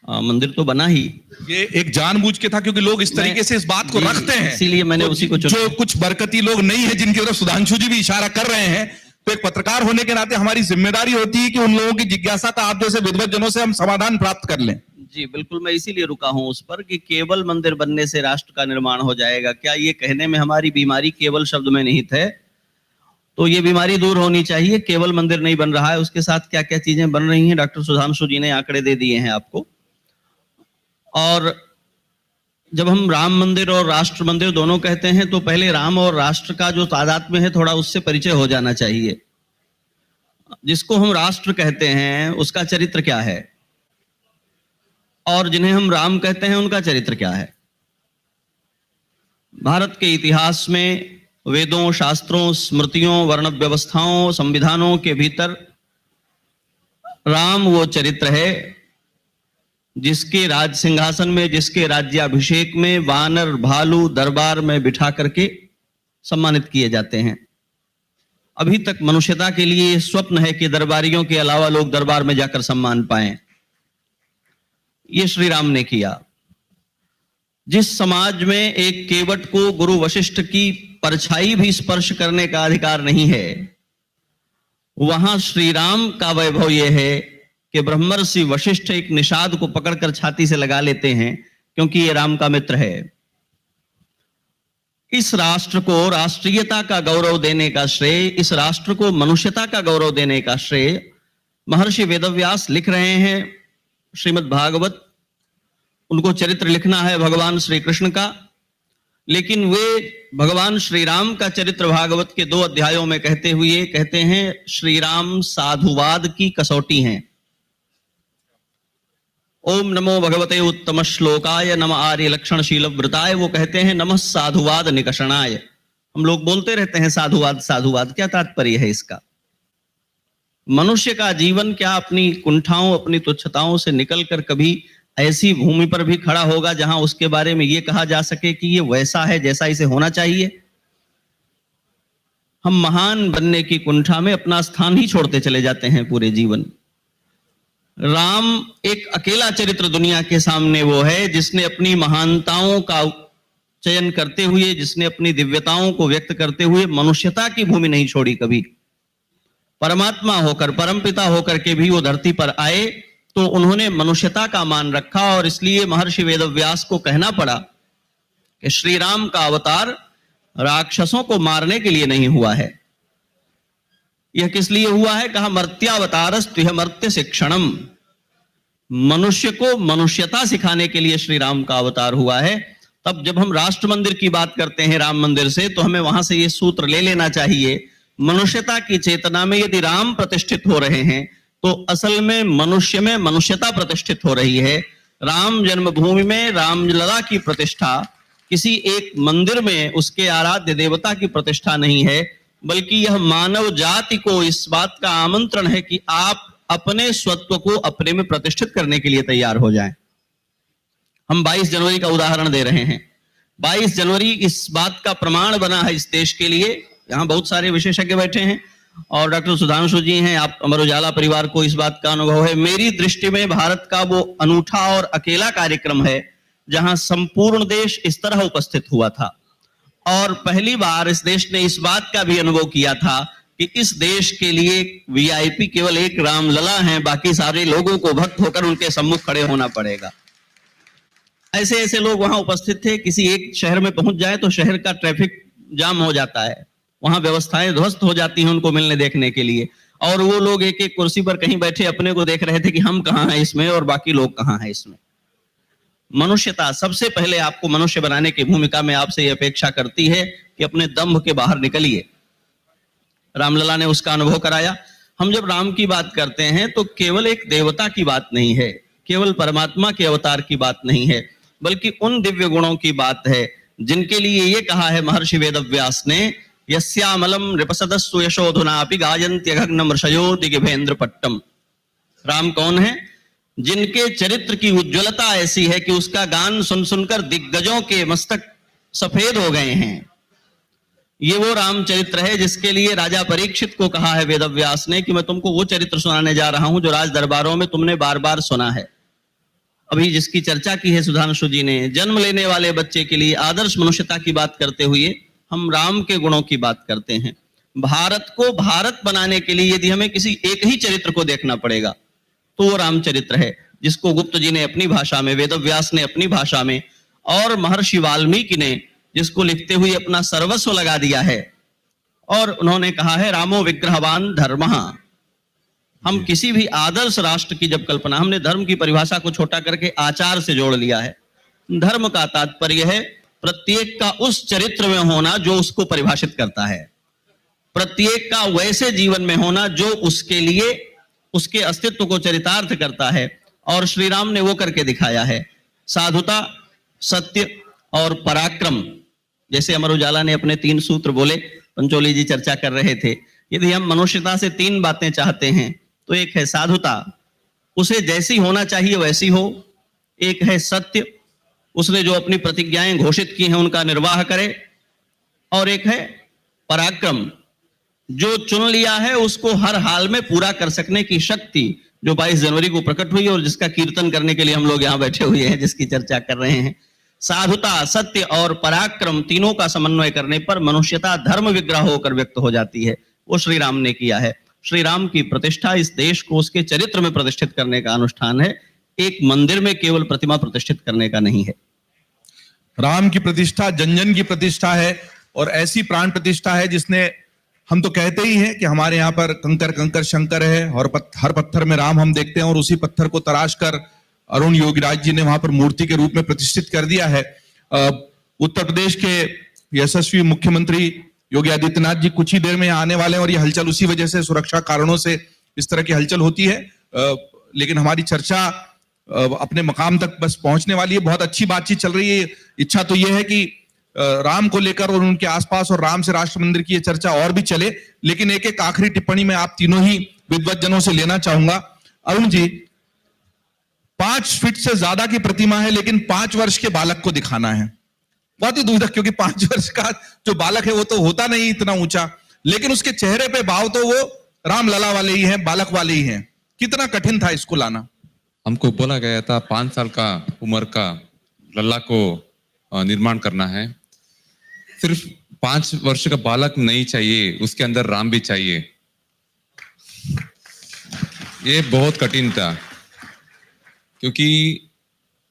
मंदिर तो बना ही। ये एक जानबूझ के था, क्योंकि लोग इस तरीके से इस बात को रखते हैं, इसीलिए मैंने उसी को जो कुछ बरकती लोग नहीं है, जिनकी तरफ सुधांशु जी भी इशारा कर रहे हैं। तो एक पत्रकार होने के नाते हमारी जिम्मेदारी होती है कि उन लोगों की जिज्ञासा का आप जैसे विद्वत जनों से हम समाधान प्राप्त कर लें। जी बिल्कुल, मैं इसीलिए रुका हूं उस पर कि केवल मंदिर बनने से राष्ट्र का निर्माण हो जाएगा। क्या ये कहने में हमारी बीमारी केवल शब्द में निहित है? तो ये बीमारी दूर होनी चाहिए। केवल मंदिर नहीं बन रहा है, उसके साथ क्या क्या चीजें बन रही हैं डॉक्टर सुधांशु जी ने आंकड़े दे दिए हैं आपको। और जब हम राम मंदिर और राष्ट्र मंदिर दोनों कहते हैं, तो पहले राम और राष्ट्र का जो तादात्म्य है थोड़ा उससे परिचय हो जाना चाहिए। जिसको हम राष्ट्र कहते हैं उसका चरित्र क्या है, और जिन्हें हम राम कहते हैं उनका चरित्र क्या है? भारत के इतिहास में वेदों, शास्त्रों, स्मृतियों, वर्ण व्यवस्थाओं, संविधानों के भीतर राम वो चरित्र है जिसके राज सिंहासन में, जिसके राज्याभिषेक में वानर भालू दरबार में बिठा करके सम्मानित किए जाते हैं। अभी तक मनुष्यता के लिए स्वप्न है कि दरबारियों के अलावा लोग दरबार में जाकर सम्मान पाएं। ये श्री राम ने किया। जिस समाज में एक केवट को गुरु वशिष्ठ की परछाई भी स्पर्श करने का अधिकार नहीं है, वहां श्री राम का वैभव यह है कि ब्रह्मर्षि वशिष्ठ एक निषाद को पकड़कर छाती से लगा लेते हैं, क्योंकि ये राम का मित्र है। इस राष्ट्र को राष्ट्रीयता का गौरव देने का श्रेय, इस राष्ट्र को मनुष्यता का गौरव देने का श्रेय महर्षि वेदव्यास लिख रहे हैं श्रीमद् भागवत। उनको चरित्र लिखना है भगवान श्री कृष्ण का, लेकिन वे भगवान श्री राम का चरित्र भागवत के 2 अध्यायों में कहते हुए कहते हैं श्री राम साधुवाद की कसौटी हैं। ओम नमो भगवते उत्तम श्लोकाय नमः आर्य लक्षण शील व्रताय, वो कहते हैं नमः साधुवाद निकषणाय। हम लोग बोलते रहते हैं साधुवाद साधुवाद, क्या तात्पर्य है इसका? मनुष्य का जीवन क्या अपनी कुंठाओं, अपनी तुच्छताओं से निकलकर कभी ऐसी भूमि पर भी खड़ा होगा जहां उसके बारे में यह कहा जा सके कि ये वैसा है जैसा इसे होना चाहिए? हम महान बनने की कुंठा में अपना स्थान ही छोड़ते चले जाते हैं पूरे जीवन। राम एक अकेला चरित्र दुनिया के सामने वो है जिसने अपनी महानताओं का चयन करते हुए, जिसने अपनी दिव्यताओं को व्यक्त करते हुए मनुष्यता की भूमि नहीं छोड़ी कभी। परमात्मा होकर, परमपिता होकर के भी वो धरती पर आए तो उन्होंने मनुष्यता का मान रखा, और इसलिए महर्षि वेदव्यास को कहना पड़ा कि श्री राम का अवतार राक्षसों को मारने के लिए नहीं हुआ है। यह किस लिए हुआ है? कहा मर्त्यावतारस्तुह मर्त्य शिक्षणम, मनुष्य को मनुष्यता सिखाने के लिए श्री राम का अवतार हुआ है। तब जब हम राष्ट्र मंदिर की बात करते हैं राम मंदिर से, तो हमें वहां से यह सूत्र ले लेना चाहिए, मनुष्यता की चेतना में यदि राम प्रतिष्ठित हो रहे हैं तो असल में मनुष्य में मनुष्यता प्रतिष्ठित हो रही है। राम जन्मभूमि में रामलला की प्रतिष्ठा किसी एक मंदिर में उसके आराध्य देवता की प्रतिष्ठा नहीं है, बल्कि यह मानव जाति को इस बात का आमंत्रण है कि आप अपने स्वत्व को अपने में प्रतिष्ठित करने के लिए तैयार हो जाएं। हम 22 जनवरी का उदाहरण दे रहे हैं। 22 जनवरी इस बात का प्रमाण बना है इस देश के लिए। यहाँ बहुत सारे विशेषज्ञ बैठे हैं और डॉक्टर सुधांशु जी हैं, आप अमर उजाला परिवार को इस बात का अनुभव है। मेरी दृष्टि में भारत का वो अनूठा और अकेला कार्यक्रम है जहां संपूर्ण देश इस तरह उपस्थित हुआ था और पहली बार इस देश ने इस बात का भी अनुभव किया था कि इस देश के लिए वीआईपी केवल एक रामलला हैं, बाकी सारे लोगों को भक्त होकर उनके सम्मुख खड़े होना पड़ेगा। ऐसे ऐसे लोग वहां उपस्थित थे। किसी एक शहर में पहुंच जाए तो शहर का ट्रैफिक जाम हो जाता है, वहां व्यवस्थाएं ध्वस्त हो जाती हैं उनको मिलने देखने के लिए, और वो लोग एक एक कुर्सी पर कहीं बैठे अपने को देख रहे थे कि हम कहाँ हैं इसमें और बाकी लोग कहाँ हैं इसमें। मनुष्यता सबसे पहले आपको मनुष्य बनाने की भूमिका में आपसे ये अपेक्षा करती है कि अपने दंभ के बाहर निकलिए। रामलला ने उसका अनुभव कराया। हम जब राम की बात करते हैं तो केवल एक देवता की बात नहीं है, केवल परमात्मा के अवतार की बात नहीं है, बल्कि उन दिव्य गुणों की बात है जिनके लिए ये कहा है महर्षि वेदव्यास ने, यस्यामलम नृपसदस्सु यशोधुनापि गायन्त्यघग्न ऋषयो दिग्भेन्द्र पट्टम। राम कौन है? जिनके चरित्र की उज्ज्वलता ऐसी है कि उसका गान सुन सुनकर दिग्गजों के मस्तक सफेद हो गए हैं। ये वो रामचरित्र है जिसके लिए राजा परीक्षित को कहा है वेदव्यास ने कि मैं तुमको वो चरित्र सुनाने जा रहा हूं जो राज दरबारों में तुमने बार बार सुना है। अभी जिसकी चर्चा की है सुधांशु जी ने, जन्म लेने वाले बच्चे के लिए आदर्श मनुष्यता की बात करते हुए हम राम के गुणों की बात करते हैं। भारत को भारत बनाने के लिए यदि हमें किसी एक ही चरित्र को देखना पड़ेगा तो वो रामचरित्र है, जिसको गुप्त जी ने अपनी भाषा में, वेदव्यास ने अपनी भाषा में और महर्षि वाल्मीकि ने जिसको लिखते हुए अपना सर्वस्व लगा दिया है। और उन्होंने कहा है रामो विग्रहवान धर्मः। हम किसी भी आदर्श राष्ट्र की जब कल्पना, हमने धर्म की परिभाषा को छोटा करके आचार से जोड़ लिया है। धर्म का तात्पर्य है प्रत्येक का उस चरित्र में होना जो उसको परिभाषित करता है, प्रत्येक का वैसे जीवन में होना जो उसके लिए उसके अस्तित्व को चरितार्थ करता है, और श्री राम ने वो करके दिखाया है। साधुता, सत्य और पराक्रम, जैसे अमर उजाला ने अपने 3 सूत्र बोले, पंचोली जी चर्चा कर रहे थे। यदि हम मनुष्यता से 3 बातें चाहते हैं तो एक है साधुता, उसे जैसी होना चाहिए वैसी हो। एक है सत्य, उसने जो अपनी प्रतिज्ञाएं घोषित की हैं उनका निर्वाह करे। और एक है पराक्रम, जो चुन लिया है उसको हर हाल में पूरा कर सकने की शक्ति, जो 22 जनवरी को प्रकट हुई और जिसका कीर्तन करने के लिए हम लोग यहाँ बैठे हुए हैं, जिसकी चर्चा कर रहे हैं। साधुता, सत्य और पराक्रम तीनों का समन्वय करने पर मनुष्यता धर्म विग्रह होकर व्यक्त हो जाती है। वो श्री राम ने किया है। श्री राम की प्रतिष्ठा इस देश को उसके चरित्र में प्रतिष्ठित करने का अनुष्ठान है, एक मंदिर में केवल प्रतिमा प्रतिष्ठित करने का नहीं है। राम की प्रतिष्ठा जन जन की प्रतिष्ठा है और ऐसी प्राण प्रतिष्ठा है जिसने, हम तो कहते ही हैं कि हमारे यहाँ पर कंकर कंकर शंकर है और हर पत्थर में राम हम देखते हैं, और उसी पत्थर को तराश कर अरुण योगीराज जी ने वहां पर मूर्ति के रूप में प्रतिष्ठित कर दिया है। उत्तर प्रदेश के यशस्वी मुख्यमंत्री योगी आदित्यनाथ जी कुछ ही देर में यहाँ आने वाले हैं और ये हलचल उसी वजह से, सुरक्षा कारणों से इस तरह की हलचल होती है। लेकिन हमारी चर्चा अपने मकाम तक बस पहुंचने वाली है। बहुत अच्छी बातचीत चल रही है। इच्छा तो यह है कि राम को लेकर और उनके आसपास और राम से राष्ट्र मंदिर की ये चर्चा और भी चले, लेकिन एक एक आखिरी टिप्पणी में आप तीनों ही विद्वज्जनों से लेना चाहूंगा। अरुण जी, 5 फीट से ज्यादा की प्रतिमा है लेकिन 5 वर्ष के बालक को दिखाना है, बहुत ही दुविधा, क्योंकि 5 वर्ष का जो बालक है वो तो होता नहीं इतना ऊंचा, लेकिन उसके चेहरे पे भाव तो वो राम लला वाले ही हैं, बालक वाले ही हैं। कितना कठिन था इसको लाना? हमको बोला गया था 5 साल का उम्र का लल्ला को निर्माण करना है। सिर्फ 5 वर्ष का बालक नहीं चाहिए, उसके अंदर राम भी चाहिए। ये बहुत कठिन था, क्योंकि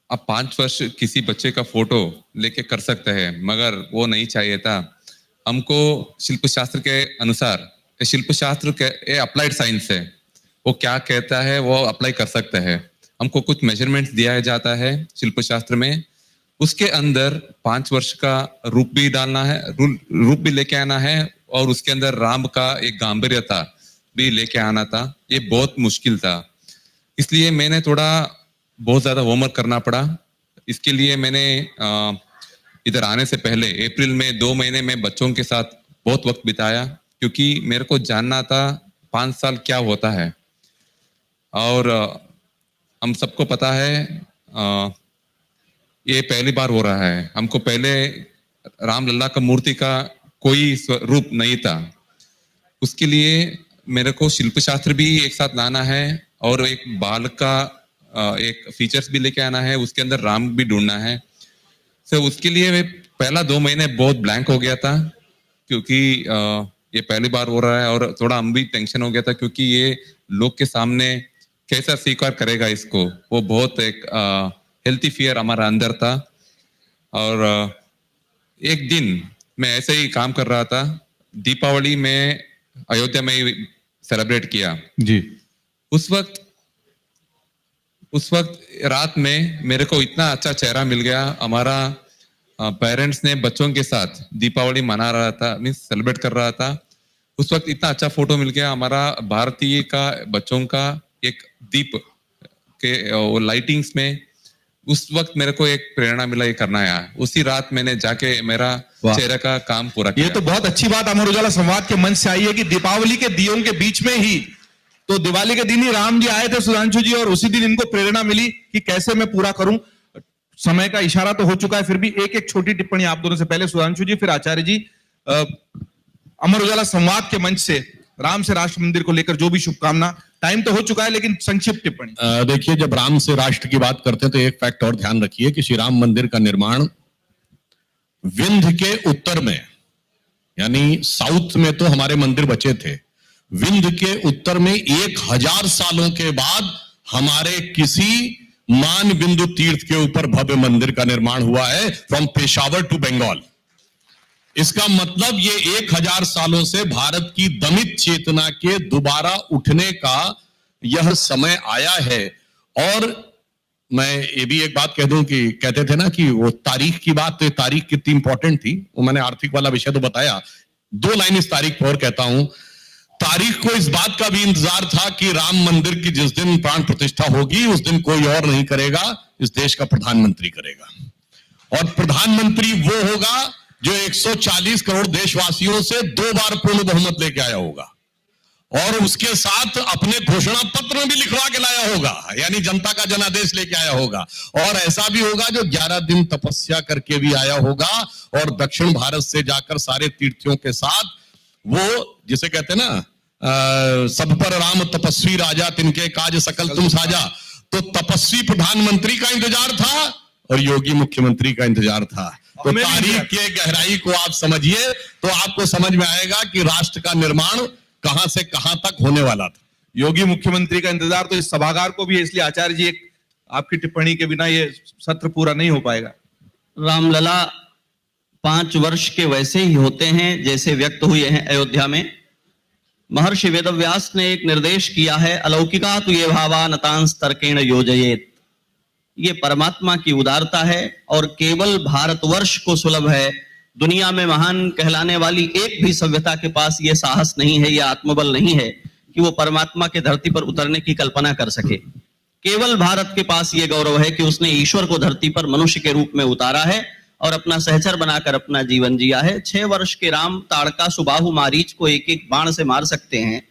आप 5 वर्ष किसी बच्चे का फोटो लेके कर सकते हैं, मगर वो नहीं चाहिए था हमको। शिल्प शास्त्र के अनुसार, शिल्प शास्त्र के अप्लाइड साइंस है, वो क्या कहता है वो अप्लाई कर सकते हैं। हमको कुछ मेजरमेंट्स दिया जाता है शिल्प शास्त्र में, उसके अंदर 5 वर्ष का रूप भी डालना है, रूप भी लेके आना है, और उसके अंदर राम का एक गांभीर्य था भी लेके आना था, ये बहुत मुश्किल था। इसलिए मैंने बहुत ज्यादा होमवर्क करना पड़ा। इसके लिए मैंने इधर आने से पहले अप्रैल में 2 महीने में बच्चों के साथ बहुत वक्त बिताया, क्योंकि मेरे को जानना था 5 साल क्या होता है। और हम सबको पता है ये पहली बार हो रहा है। हमको पहले रामलला का मूर्ति का कोई रूप नहीं था। उसके लिए मेरे को शिल्प शास्त्र भी एक साथ लाना है और एक बाल का एक फीचर्स भी लेके आना है, उसके अंदर राम भी ढूंढना है। तो उसके लिए पहला 2 महीने बहुत ब्लैंक हो गया था, क्योंकि ये पहली बार हो रहा है और थोड़ा हम भी टेंशन हो गया था, क्योंकि ये लोग के सामने कैसा स्वीकार करेगा इसको, वो बहुत एक हेल्थी फियर हमारा अंदर था। और एक दिन मैं ऐसे ही काम कर रहा था, दीपावली में अयोध्या में ही सेलिब्रेट किया जी। उस वक्त रात में मेरे को इतना अच्छा चेहरा मिल गया। हमारा पेरेंट्स ने बच्चों के साथ दीपावली मना रहा था, मीन्स सेलिब्रेट कर रहा था। उस वक्त इतना अच्छा फोटो मिल गया हमारा भारतीय का बच्चों का एक दीप के लाइटिंग्स में। उस वक्त मेरे को एक प्रेरणा मिला ये करना है। उसी रात मैंने जाके मेरा चेहरे का काम पूरा किया। ये तो बहुत अच्छी बात अमर उजाला संवाद के मंच से आई है कि दीपावली के दियों के बीच में ही, तो दिवाली के दिन ही राम जी आए थे सुधांशु जी, और उसी दिन इनको प्रेरणा मिली कि कैसे मैं पूरा करूं। समय का इशारा तो हो चुका है, फिर भी एक छोटी टिप्पणी आप दोनों से, पहले सुधांशु जी फिर आचार्य जी। अमर उजाला संवाद के मंच से राम से राष्ट्र मंदिर को लेकर जो भी शुभकामना, टाइम तो हो चुका है लेकिन संक्षिप्त टिप्पणी। देखिए, जब राम से राष्ट्र की बात करते हैं तो एक फैक्ट और ध्यान रखिए कि श्री राम मंदिर का निर्माण विंध्य के उत्तर में, यानी साउथ में तो हमारे मंदिर बचे थे, विंध्य के उत्तर में 1000 सालों के बाद हमारे किसी मान बिंदु तीर्थ के ऊपर भव्य मंदिर का निर्माण हुआ है, फ्रॉम पेशावर टू बंगाल। इसका मतलब ये 1000 सालों से भारत की दमित चेतना के दोबारा उठने का यह समय आया है। और मैं ये भी एक बात कह दूं कि कहते थे ना कि वो तारीख की बात, तो तारीख कितनी इंपॉर्टेंट थी, वो मैंने आर्थिक वाला विषय तो बताया। 2 लाइन इस तारीख पर और कहता हूं। तारीख को इस बात का भी इंतजार था कि राम मंदिर की जिस दिन प्राण प्रतिष्ठा होगी उस दिन कोई और नहीं करेगा, इस देश का प्रधानमंत्री करेगा। और प्रधानमंत्री वो होगा जो 140 करोड़ देशवासियों से 2 बार पूर्ण बहुमत लेके आया होगा, और उसके साथ अपने घोषणा पत्र में भी लिखवा के लाया होगा, यानी जनता का जनादेश लेके आया होगा। और ऐसा भी होगा जो 11 दिन तपस्या करके भी आया होगा, और दक्षिण भारत से जाकर सारे तीर्थियों के साथ वो जिसे कहते हैं ना, सब पर राम तपस्वी राजा, तिनके काज सकल तुम साजा। तो तपस्वी प्रधानमंत्री का इंतजार था और योगी मुख्यमंत्री का इंतजार था। तो तारीख के गहराई को आप समझिए तो आपको समझ में आएगा कि राष्ट्र का निर्माण कहां से कहां तक होने वाला था। योगी मुख्यमंत्री का इंतजार तो इस सभागार को भी है, इसलिए आचार्य जी एक आपकी टिप्पणी के बिना ये सत्र पूरा नहीं हो पाएगा। रामलला 5 वर्ष के वैसे ही होते हैं जैसे व्यक्त हुए हैं अयोध्या में। महर्षि वेदव्यास ने एक निर्देश किया है, अलौकिका तु ये भावा नतांस तर्केण योजयेत। ये परमात्मा की उदारता है और केवल भारतवर्ष को सुलभ है। दुनिया में महान कहलाने वाली एक भी सभ्यता के पास ये साहस नहीं है, यह आत्मबल नहीं है कि वो परमात्मा के धरती पर उतरने की कल्पना कर सके। केवल भारत के पास ये गौरव है कि उसने ईश्वर को धरती पर मनुष्य के रूप में उतारा है और अपना सहचर बनाकर अपना जीवन जिया है। 6 वर्ष के राम ताड़का सुबाहु मारीच को एक बाण से मार सकते हैं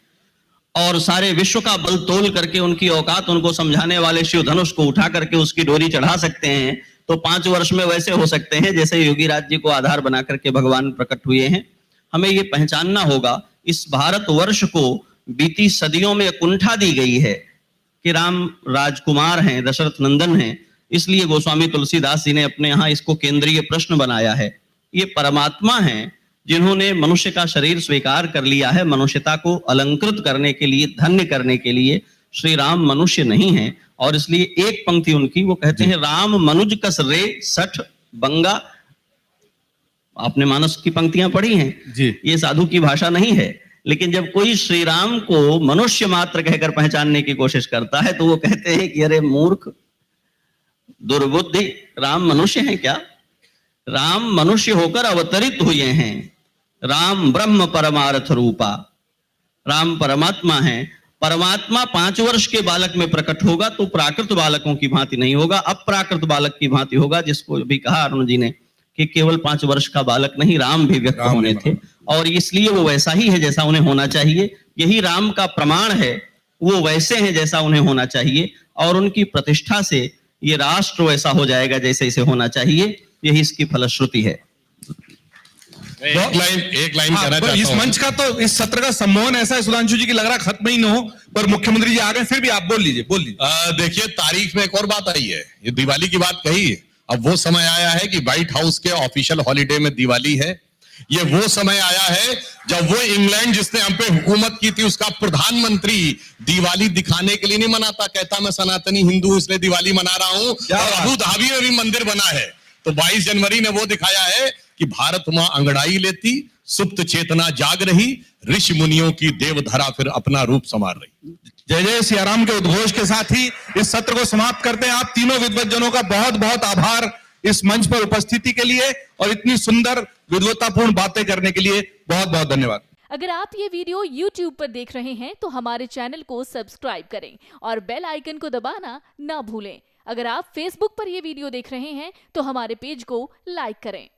और सारे विश्व का बल तोल करके उनकी औकात उनको समझाने वाले शिव धनुष को उठा करके उसकी डोरी चढ़ा सकते हैं। तो 5 वर्ष में वैसे हो सकते हैं जैसे योगी राज जी को आधार बना करके भगवान प्रकट हुए हैं। हमें ये पहचानना होगा, इस भारतवर्ष को बीती सदियों में कुंठा दी गई है कि राम राजकुमार हैं, दशरथ नंदन हैं, इसलिए गोस्वामी तुलसीदास जी ने अपने यहाँ इसको केंद्रीय प्रश्न बनाया है। ये परमात्मा हैं जिन्होंने मनुष्य का शरीर स्वीकार कर लिया है, मनुष्यता को अलंकृत करने के लिए, धन्य करने के लिए। श्री राम मनुष्य नहीं है और इसलिए एक पंक्ति उनकी, वो कहते हैं राम मनुज कस रे सठ बंगा। आपने मानस की पंक्तियां पढ़ी हैं जी। ये साधु की भाषा नहीं है, लेकिन जब कोई श्री राम को मनुष्य मात्र कहकर पहचानने की कोशिश करता है तो वो कहते हैं कि अरे मूर्ख, दुर्बुद्धि, राम मनुष्य हैं क्या? राम मनुष्य होकर अवतरित हुए हैं। राम ब्रह्म परमार्थ रूपा। राम परमात्मा है। परमात्मा 5 वर्ष के बालक में प्रकट होगा तो प्राकृत बालकों की भांति नहीं होगा, अप्राकृत बालक की भांति होगा, जिसको भी कहा अरुण जी ने कि केवल 5 वर्ष का बालक नहीं, राम भी व्यक्त होने थे, और इसलिए वो वैसा ही है जैसा उन्हें होना चाहिए। यही राम का प्रमाण है, वो वैसे हैं जैसा उन्हें होना चाहिए, और उनकी प्रतिष्ठा से ये राष्ट्र वैसा हो जाएगा जैसे इसे होना चाहिए। यही इसकी फलश्रुति है। एक लाइन कहना चाहता इस हूं। मंच का तो इस सत्र का सम्मोहन ऐसा है सुधांशु जी की, लग रहा खत्म ही न हो, पर मुख्यमंत्री जी आ गए, फिर भी आप बोल लीजिए। देखिए, तारीख में एक और बात आई है, ये दिवाली की बात कही है। अब वो समय आया है कि व्हाइट हाउस के ऑफिशियल हॉलिडे में दिवाली है। ये वो समय आया है जब वो इंग्लैंड जिसने हम पे हुकूमत की थी, उसका प्रधानमंत्री दिवाली दिखाने के लिए नहीं मनाता, कहता मैं सनातनी हिंदू हूं इसलिए दिवाली मना रहा हूं। और अबू धाबी में भी मंदिर बना है, तो 22 जनवरी ने वो दिखाया है कि भारत मां अंगड़ाई लेती, सुप्त चेतना जाग रही, ऋषि मुनियों की देवधरा फिर अपना रूप संवार रही। जय जय सियाराम के उद्घोष के साथ ही इस सत्र को समाप्त करते हैं। आप तीनों विद्वज्जनों का बहुत बहुत आभार इस मंच पर उपस्थिति के लिए और इतनी सुंदर विद्वतापूर्ण बातें करने के लिए। बहुत बहुत धन्यवाद। अगर आप ये वीडियो YouTube पर देख रहे हैं तो हमारे चैनल को सब्सक्राइब करें और बेल आइकन को दबाना ना भूलें। अगर आप Facebook पर ये वीडियो देख रहे हैं तो हमारे पेज को लाइक करें।